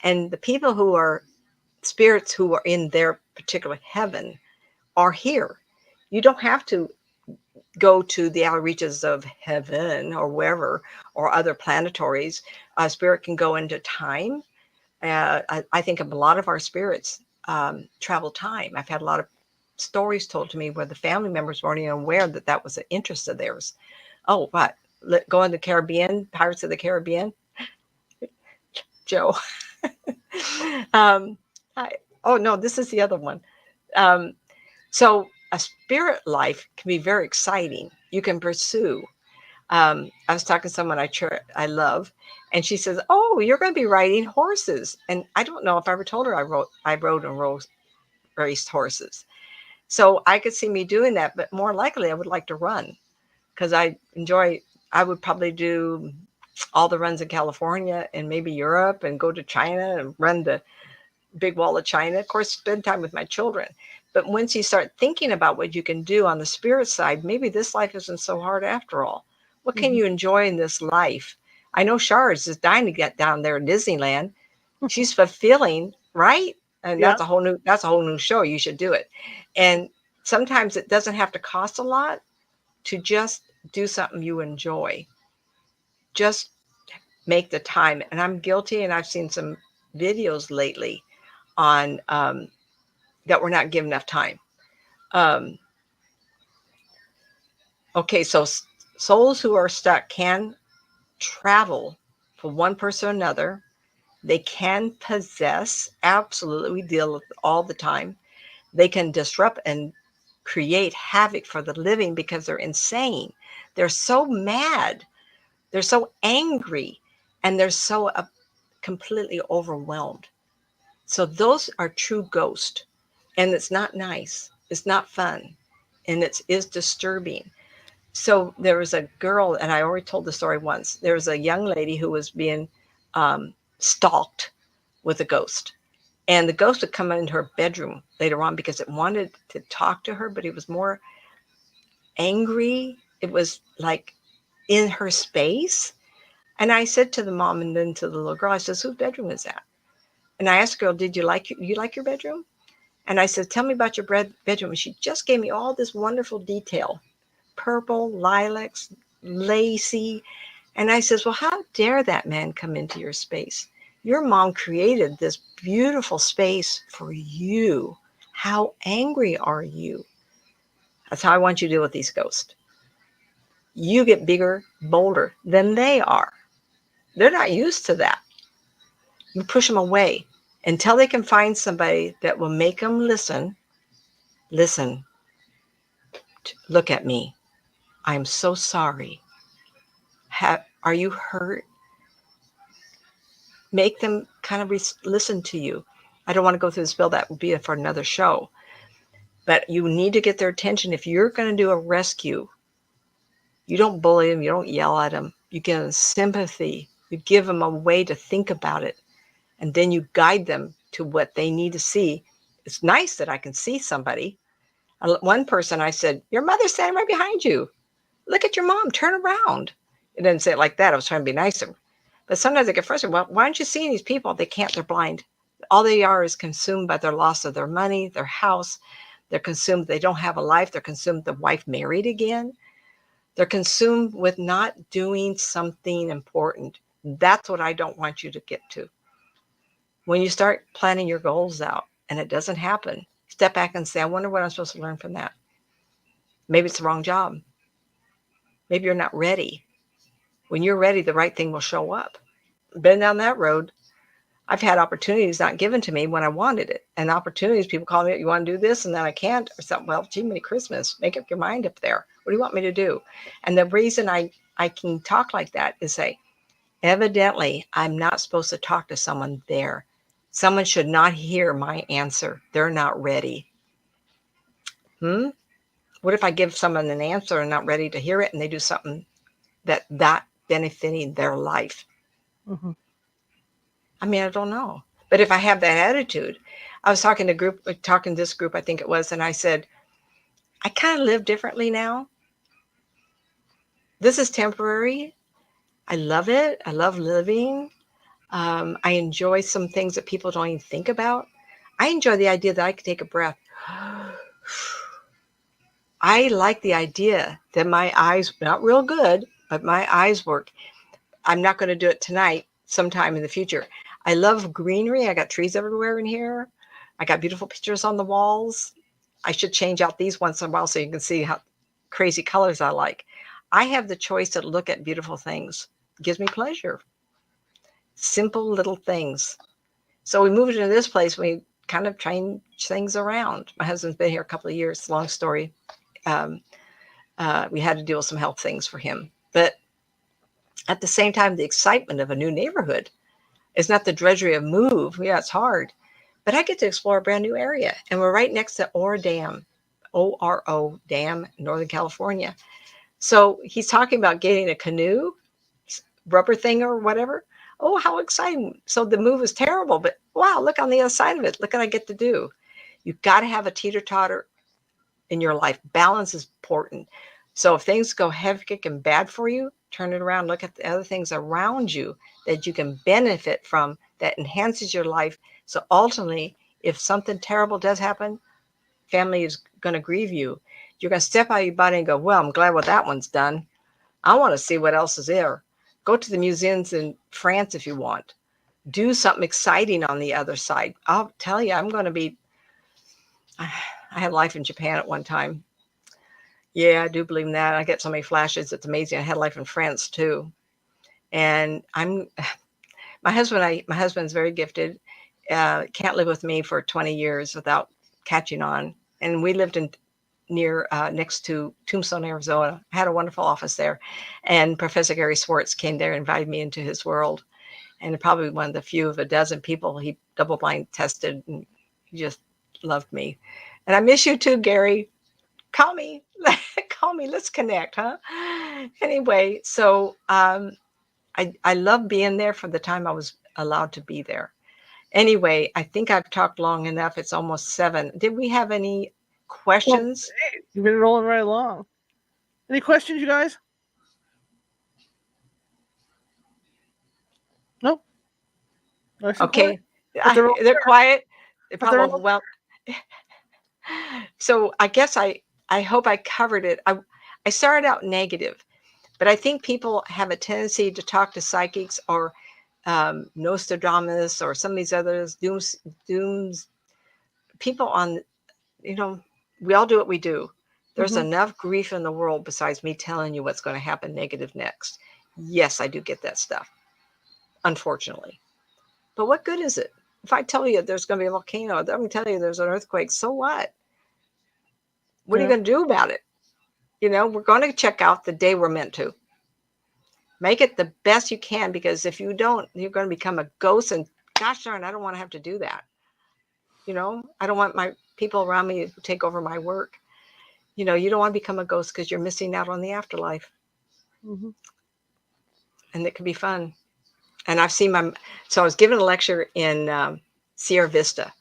And the people who are spirits who are in their particular heaven are here. You don't have to go to the outer reaches of heaven or wherever or other planetories. A spirit can go into time. I think of a lot of our spirits travel time. I've had a lot of stories told to me where the family members weren't even aware that that was an interest of theirs. Oh, what? Go in the Caribbean, Pirates of the Caribbean, Joe. um, oh no, this is the other one. Um, so a spirit life can be very exciting. You can pursue. I was talking to someone I love, and she says, "Oh, you're going to be riding horses." And I don't know if I ever told her I rode and raced horses. So I could see me doing that, but more likely I would like to run because I would probably do all the runs in California and maybe Europe and go to China and run the big wall of China. Of course, spend time with my children. But once you start thinking about what you can do on the spirit side, maybe this life isn't so hard after all. What can you enjoy in this life? I know Shars is dying to get down there in Disneyland. She's fulfilling, right? And Yeah. that's a whole new show. You should do it. And sometimes it doesn't have to cost a lot to just do something you enjoy. Just make the time. And I'm guilty, and I've seen some videos lately on that we're not given enough time. Um, okay, so souls who are stuck can travel from one person to another. They can possess, absolutely, we deal with it all the time. They can disrupt and create havoc for the living because they're insane. They're so mad, they're so angry, and they're so completely overwhelmed. So those are true ghosts. And it's not nice. It's not fun. And it is disturbing. So there was a girl, and I already told the story once. There was a young lady who was being stalked with a ghost. And the ghost would come into her bedroom later on because it wanted to talk to her, but it was more angry. It was like in her space. And I said to the mom and then to the little girl, I says, whose bedroom is that? And I asked the girl, did you like your bedroom? And I said, tell me about your bedroom. And she just gave me all this wonderful detail. Purple, lilacs, lacy. And I says, well, how dare that man come into your space? Your mom created this beautiful space for you. How angry are you? That's how I want you to deal with these ghosts. You get bigger, bolder than they are. They're not used to that. You push them away until they can find somebody that will make them listen. Listen, look at me. I'm so sorry. Are you hurt? Make them kind of listen to you. I don't want to go through this bill. That would be for another show. But you need to get their attention. If you're going to do a rescue, you don't bully them. You don't yell at them. You give them sympathy. You give them a way to think about it. And then you guide them to what they need to see. It's nice that I can see somebody. One person, I said, your mother's standing right behind you. Look at your mom. Turn around. It didn't say it like that. I was trying to be nicer. But sometimes I get frustrated. Well, why aren't you seeing these people? They can't. They're blind. All they are is consumed by their loss of their money, their house. They're consumed. They don't have a life. They're consumed. The wife married again. They're consumed with not doing something important. That's what I don't want you to get to. When you start planning your goals out and it doesn't happen, step back and say, I wonder what I'm supposed to learn from that. Maybe it's the wrong job. Maybe you're not ready. When you're ready, the right thing will show up. Been down that road. I've had opportunities not given to me when I wanted it. And opportunities, people call me, you want to do this? And then I can't. Or something. Well, gee, Merry Christmas. Make up your mind up there. What do you want me to do? And the reason I can talk like that is say, evidently, I'm not supposed to talk to someone there. Someone should not hear my answer. They're not ready. What if I give someone an answer and not ready to hear it and they do something that benefiting their life? Mm-hmm. I mean, I don't know. But if I have that attitude, I was talking to this group, I think it was, and I said, I kind of live differently now. This is temporary. I love it. I love living. I enjoy some things that people don't even think about. I enjoy the idea that I could take a breath. I like the idea that my eyes, not real good, but my eyes work. I'm not going to do it tonight, sometime in the future. I love greenery. I got trees everywhere in here. I got beautiful pictures on the walls. I should change out these once in a while so you can see how crazy colors I like. I have the choice to look at beautiful things. It gives me pleasure. Simple little things. So we moved into this place. We kind of change things around. My husband's been here a couple of years. Long story. We had to deal with some health things for him. But at the same time, the excitement of a new neighborhood is not the drudgery of move. Yeah, it's hard. But I get to explore a brand new area. And we're right next to Oro Dam, ORO Dam, Northern California. So he's talking about getting a canoe, rubber thing or whatever. Oh, how exciting. So the move is terrible, but wow, look on the other side of it. Look what I get to do. You've got to have a teeter-totter in your life. Balance is important. So if things go hectic and bad for you, turn it around. Look at the other things around you that you can benefit from that enhances your life. So ultimately, if something terrible does happen, family is going to grieve you. You're going to step out of your body and go, well, I'm glad what that one's done. I want to see what else is there. Go to the museums in France if you want. Do something exciting on the other side. I'll tell you, I had life in Japan at one time. Yeah, I do believe in that. I get so many flashes. It's amazing. I had life in France too. And my husband's very gifted. Can't live with me for 20 years without catching on. And we lived next to Tombstone, Arizona. I had a wonderful office there. And Professor Gary Swartz came there and invited me into his world. And probably one of the few of a dozen people he double-blind tested, and he just loved me. And I miss you too, Gary. Call me. Call me. Let's connect, huh? Anyway, so I love being there for the time I was allowed to be there. Anyway, I think I've talked long enough. It's almost 7. Did we have any questions? Well, hey, you've been rolling right along. Any questions, you guys? Nope. Nice and Okay. quiet. They're quiet. They're But they're probably, well, so I guess I hope I covered it. I started out negative, but I think people have a tendency to talk to psychics or Nostradamus or some of these others, dooms, people on, you know, we all do what we do. There's Mhm. enough grief in the world besides me telling you what's going to happen negative next. Yes, I do get that stuff, unfortunately. But what good is it? If I tell you there's going to be a volcano, I'm going to tell you there's an earthquake. So what? What are you Yeah. going to do about it? You know, we're going to check out the day we're meant to. Make it the best you can, because if you don't, you're going to become a ghost. And gosh darn, I don't want to have to do that. You know, I don't want my people around me to take over my work. You know, you don't want to become a ghost because you're missing out on the afterlife. Mhm. And it can be fun. And I've seen so I was giving a lecture in Sierra Vista,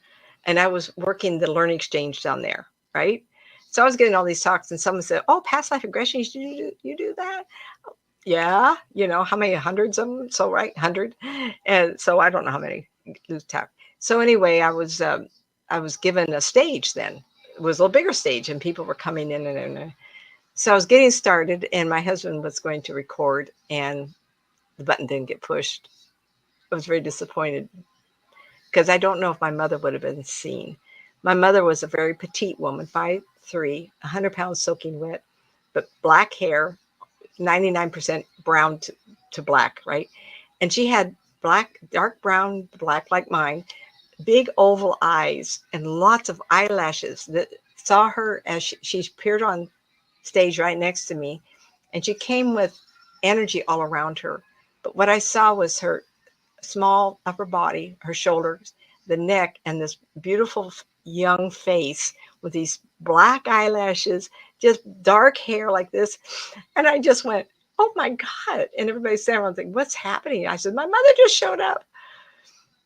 and I was working the learning exchange down there, right? So I was getting all these talks, and someone said, "Oh, past life regression, you do that?" Yeah, you know, how many hundreds of them? So right, 100. And so I don't know how many lose track. So anyway, I was given a stage then. It was a little bigger stage, and people were coming in and so I was getting started, and my husband was going to record, and the button didn't get pushed. I was very disappointed because I don't know if my mother would have been seen. My mother was a very petite woman, 5'3", 100 pounds soaking wet, but black hair, 99% brown to black, right? And she had black, dark brown, black like mine, big oval eyes, and lots of eyelashes that saw her as she appeared on stage right next to me. And she came with energy all around her. But what I saw was her small upper body, her shoulders, the neck, and this beautiful young face with these black eyelashes, just dark hair like this. And I just went, "Oh my God." And everybody's saying, "I think, what's happening?" I said, "My mother just showed up."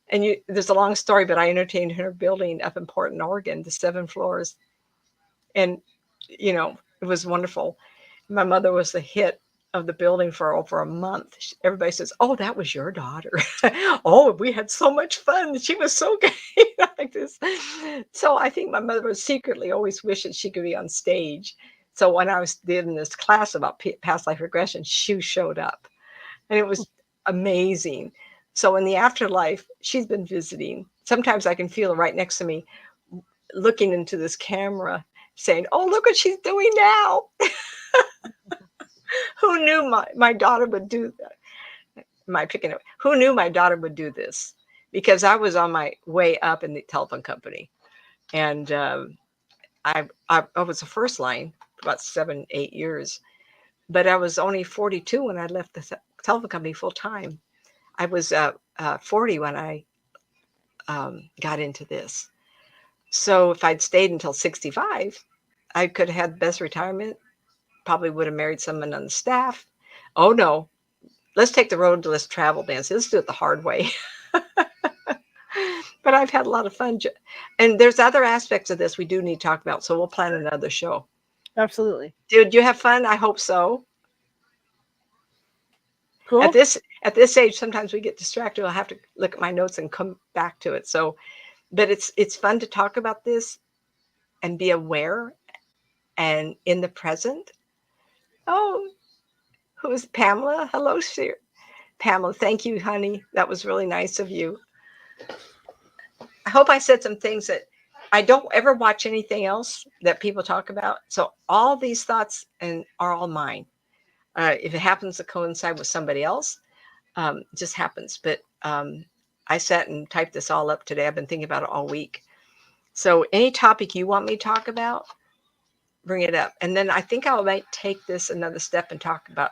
And there's a long story, but I entertained her building up in Portland, Oregon, the 7 floors. And, you know, it was wonderful. My mother was the hit of the building for over a month. Everybody says, "Oh, that was your daughter." "Oh, we had so much fun. She was so gay." Like this. So I think my mother was secretly always wished that she could be on stage. So when I was in this class about past life regression, she showed up, and it was amazing. So in the afterlife, she's been visiting. Sometimes I can feel her right next to me, looking into this camera, saying, "Oh, look what she's doing now." Who knew my daughter would do that? My picking up. Who knew my daughter would do this? Because I was on my way up in the telephone company, and I was the first line for about 7, 8 years, but I was only 42 when I left the telephone company full time. I was 40 when I got into this. So if I'd stayed until 65, I could have had the best retirement. Probably would have married someone on the staff. Oh no, let's take the road to less travel, Nancy. Let's do it the hard way. But I've had a lot of fun. And there's other aspects of this we do need to talk about. So we'll plan another show. Absolutely. Did you have fun? I hope so. Cool. At this age, sometimes we get distracted. I'll have to look at my notes and come back to it. So, but it's fun to talk about this and be aware and in the present. Oh, who is Pamela? Hello, Sir. Pamela, thank you, honey. That was really nice of you. I hope I said some things that I don't ever watch anything else that people talk about. So all these thoughts are all mine. If it happens to coincide with somebody else, it just happens. But I sat and typed this all up today. I've been thinking about it all week. So any topic you want me to talk about, bring it up. And then I think I might take this another step and talk about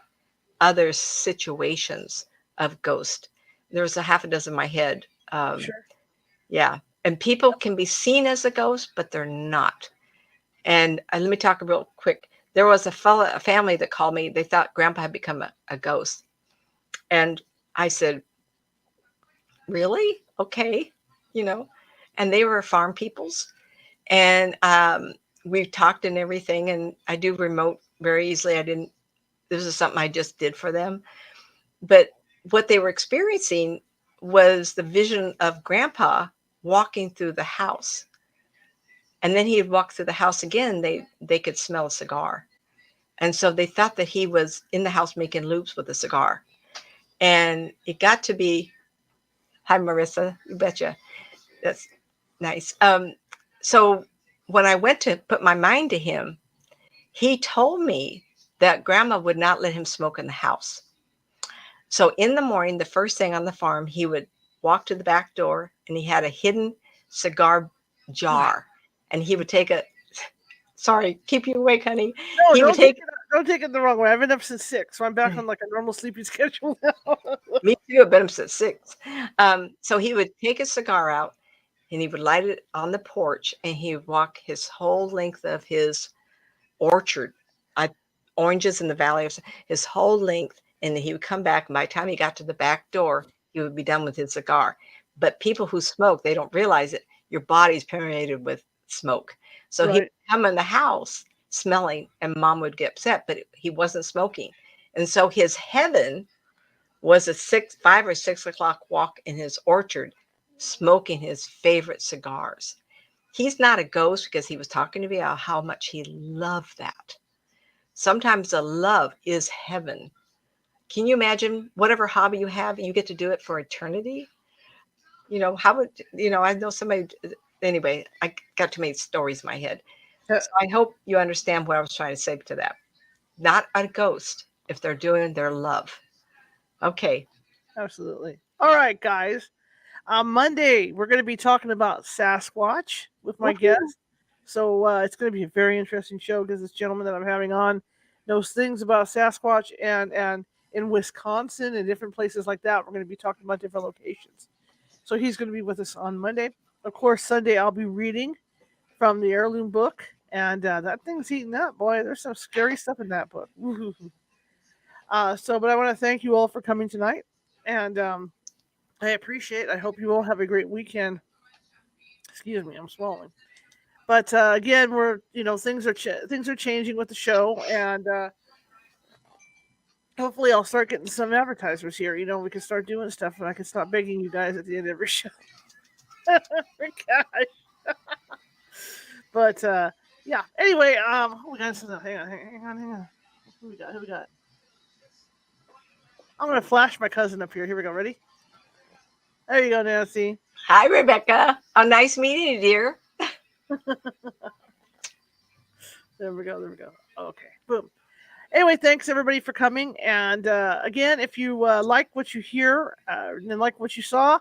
other situations of ghost. There's a half a dozen in my head. Sure. Yeah. And people can be seen as a ghost, but they're not. And let me talk real quick. There was a family that called me. They thought Grandpa had become a ghost. And I said, "Really? Okay." You know, and they were farm peoples. And we've talked and everything. And I do remote very easily. This is something I just did for them. But what they were experiencing was the vision of Grandpa walking through the house. And then he'd walk through the house again. They could smell a cigar. And so they thought that he was in the house making loops with a cigar. And it got to be Hi, Marissa. You betcha. That's nice. So when I went to put my mind to him, he told me that grandma would not let him smoke in the house. So in the morning, the first thing on the farm, he would walk to the back door and he had a hidden cigar jar. And he would take a, sorry, keep you awake, honey. No, He would take, don't take it the wrong way. I've been up since 6, so I'm back on like a normal sleeping schedule now. me too, I've been up since 6. So he would take a cigar out and he would light it on the porch and he would walk his whole length of his orchard, oranges in the valley, his whole length. And he would come back. And by the time he got to the back door, he would be done with his cigar. But people who smoke, they don't realize it. Your body's permeated with smoke. So Right. he'd come in the house smelling and mom would get upset, but he wasn't smoking. And so his heaven was a 5 or 6 o'clock walk in his orchard, smoking his favorite cigars. He's not a ghost because he was talking to me about how much he loved that. Sometimes the love is heaven. Can you imagine whatever hobby you have, you get to do it for eternity? How would, I know somebody, anyway, I got too many stories in my head. So I hope you understand what I was trying to say to that. Not a ghost if they're doing their love. Okay. Absolutely. All right, guys. On Monday, we're going to be talking about Sasquatch with my guest. So it's going to be a very interesting show because this gentleman that I'm having on knows things about Sasquatch and in Wisconsin and different places like that. We're going to be talking about different locations. So he's going to be with us on Monday. Of course, Sunday I'll be reading from the heirloom book, and that thing's heating up, boy. There's some scary stuff in that book. But I want to thank you all for coming tonight, and I appreciate it. I hope you all have a great weekend. Excuse me, I'm swallowing. But again, we're things are changing with the show, and hopefully I'll start getting some advertisers here. We can start doing stuff, and I can stop begging you guys at the end of every show. Gosh. But yeah. Anyway, we got something. Hang on. Who we got? I'm gonna flash my cousin up here. Here we go. Ready? There you go, Nancy. Hi, Rebecca. Oh, nice meeting you, dear. There we go. Okay. Boom. Anyway, thanks everybody for coming. And again, if you like what you hear and like what you saw,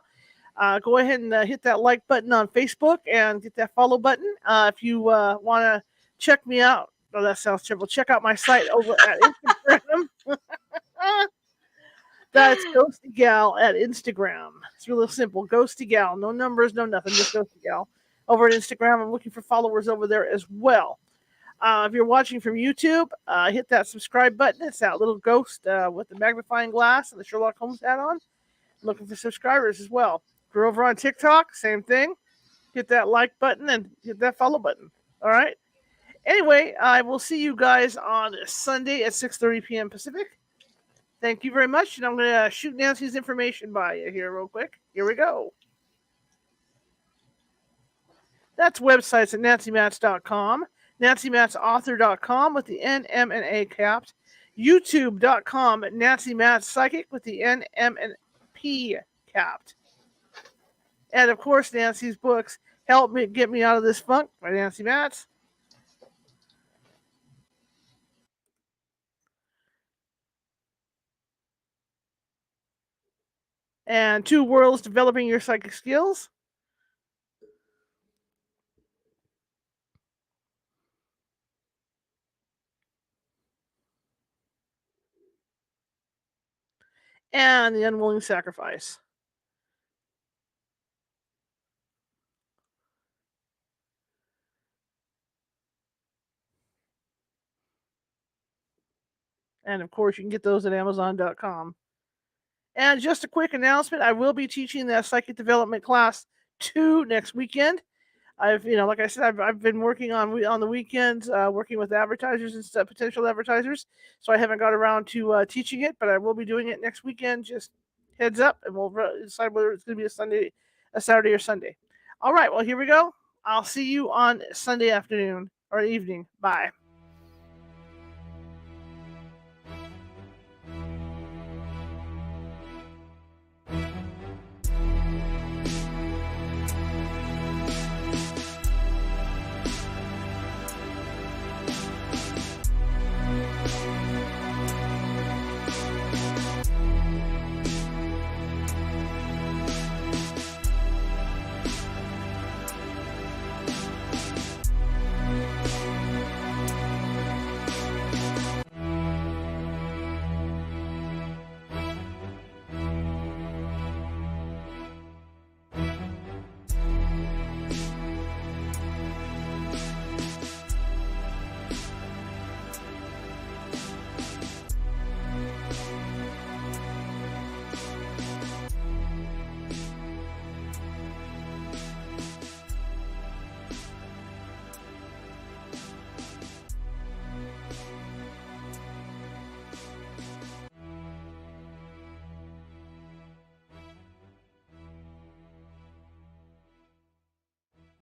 go ahead and hit that like button on Facebook and hit that follow button. If you want to check me out, oh, that sounds terrible. Check out my site over at Instagram. That's Ghosty Gal at Instagram. It's really simple. Ghosty Gal. No numbers, no nothing. Just Ghosty Gal. Over at Instagram. I'm looking for followers over there as well. If you're watching from YouTube, hit that subscribe button. It's that little ghost with the magnifying glass and the Sherlock Holmes hat on. I'm looking for subscribers as well. If you're over on TikTok, same thing. Hit that like button and hit that follow button. All right? Anyway, I will see you guys on Sunday at 6:30 p.m. Pacific. Thank you very much, and I'm going to shoot Nancy's information by you here real quick. Here we go. That's websites at nancymatz.com, nancymatzauthor.com with the N, M, and A capped, youtube.com at Nancy Matz Psychic with the N, M, and P capped. And, of course, Nancy's books, Help Me Get Me Out of This Funk by Nancy Matz. And Two Worlds, Developing Your Psychic Skills. And The Unwilling Sacrifice. And, of course, you can get those at Amazon.com. And just a quick announcement, I will be teaching the Psychic Development Class 2 next weekend. Like I said, I've been working on the weekends, working with advertisers and stuff, potential advertisers. So I haven't got around to teaching it, but I will be doing it next weekend. Just heads up, and we'll decide whether it's going to be a Saturday or Sunday. All right, well, here we go. I'll see you on Sunday afternoon or evening. Bye.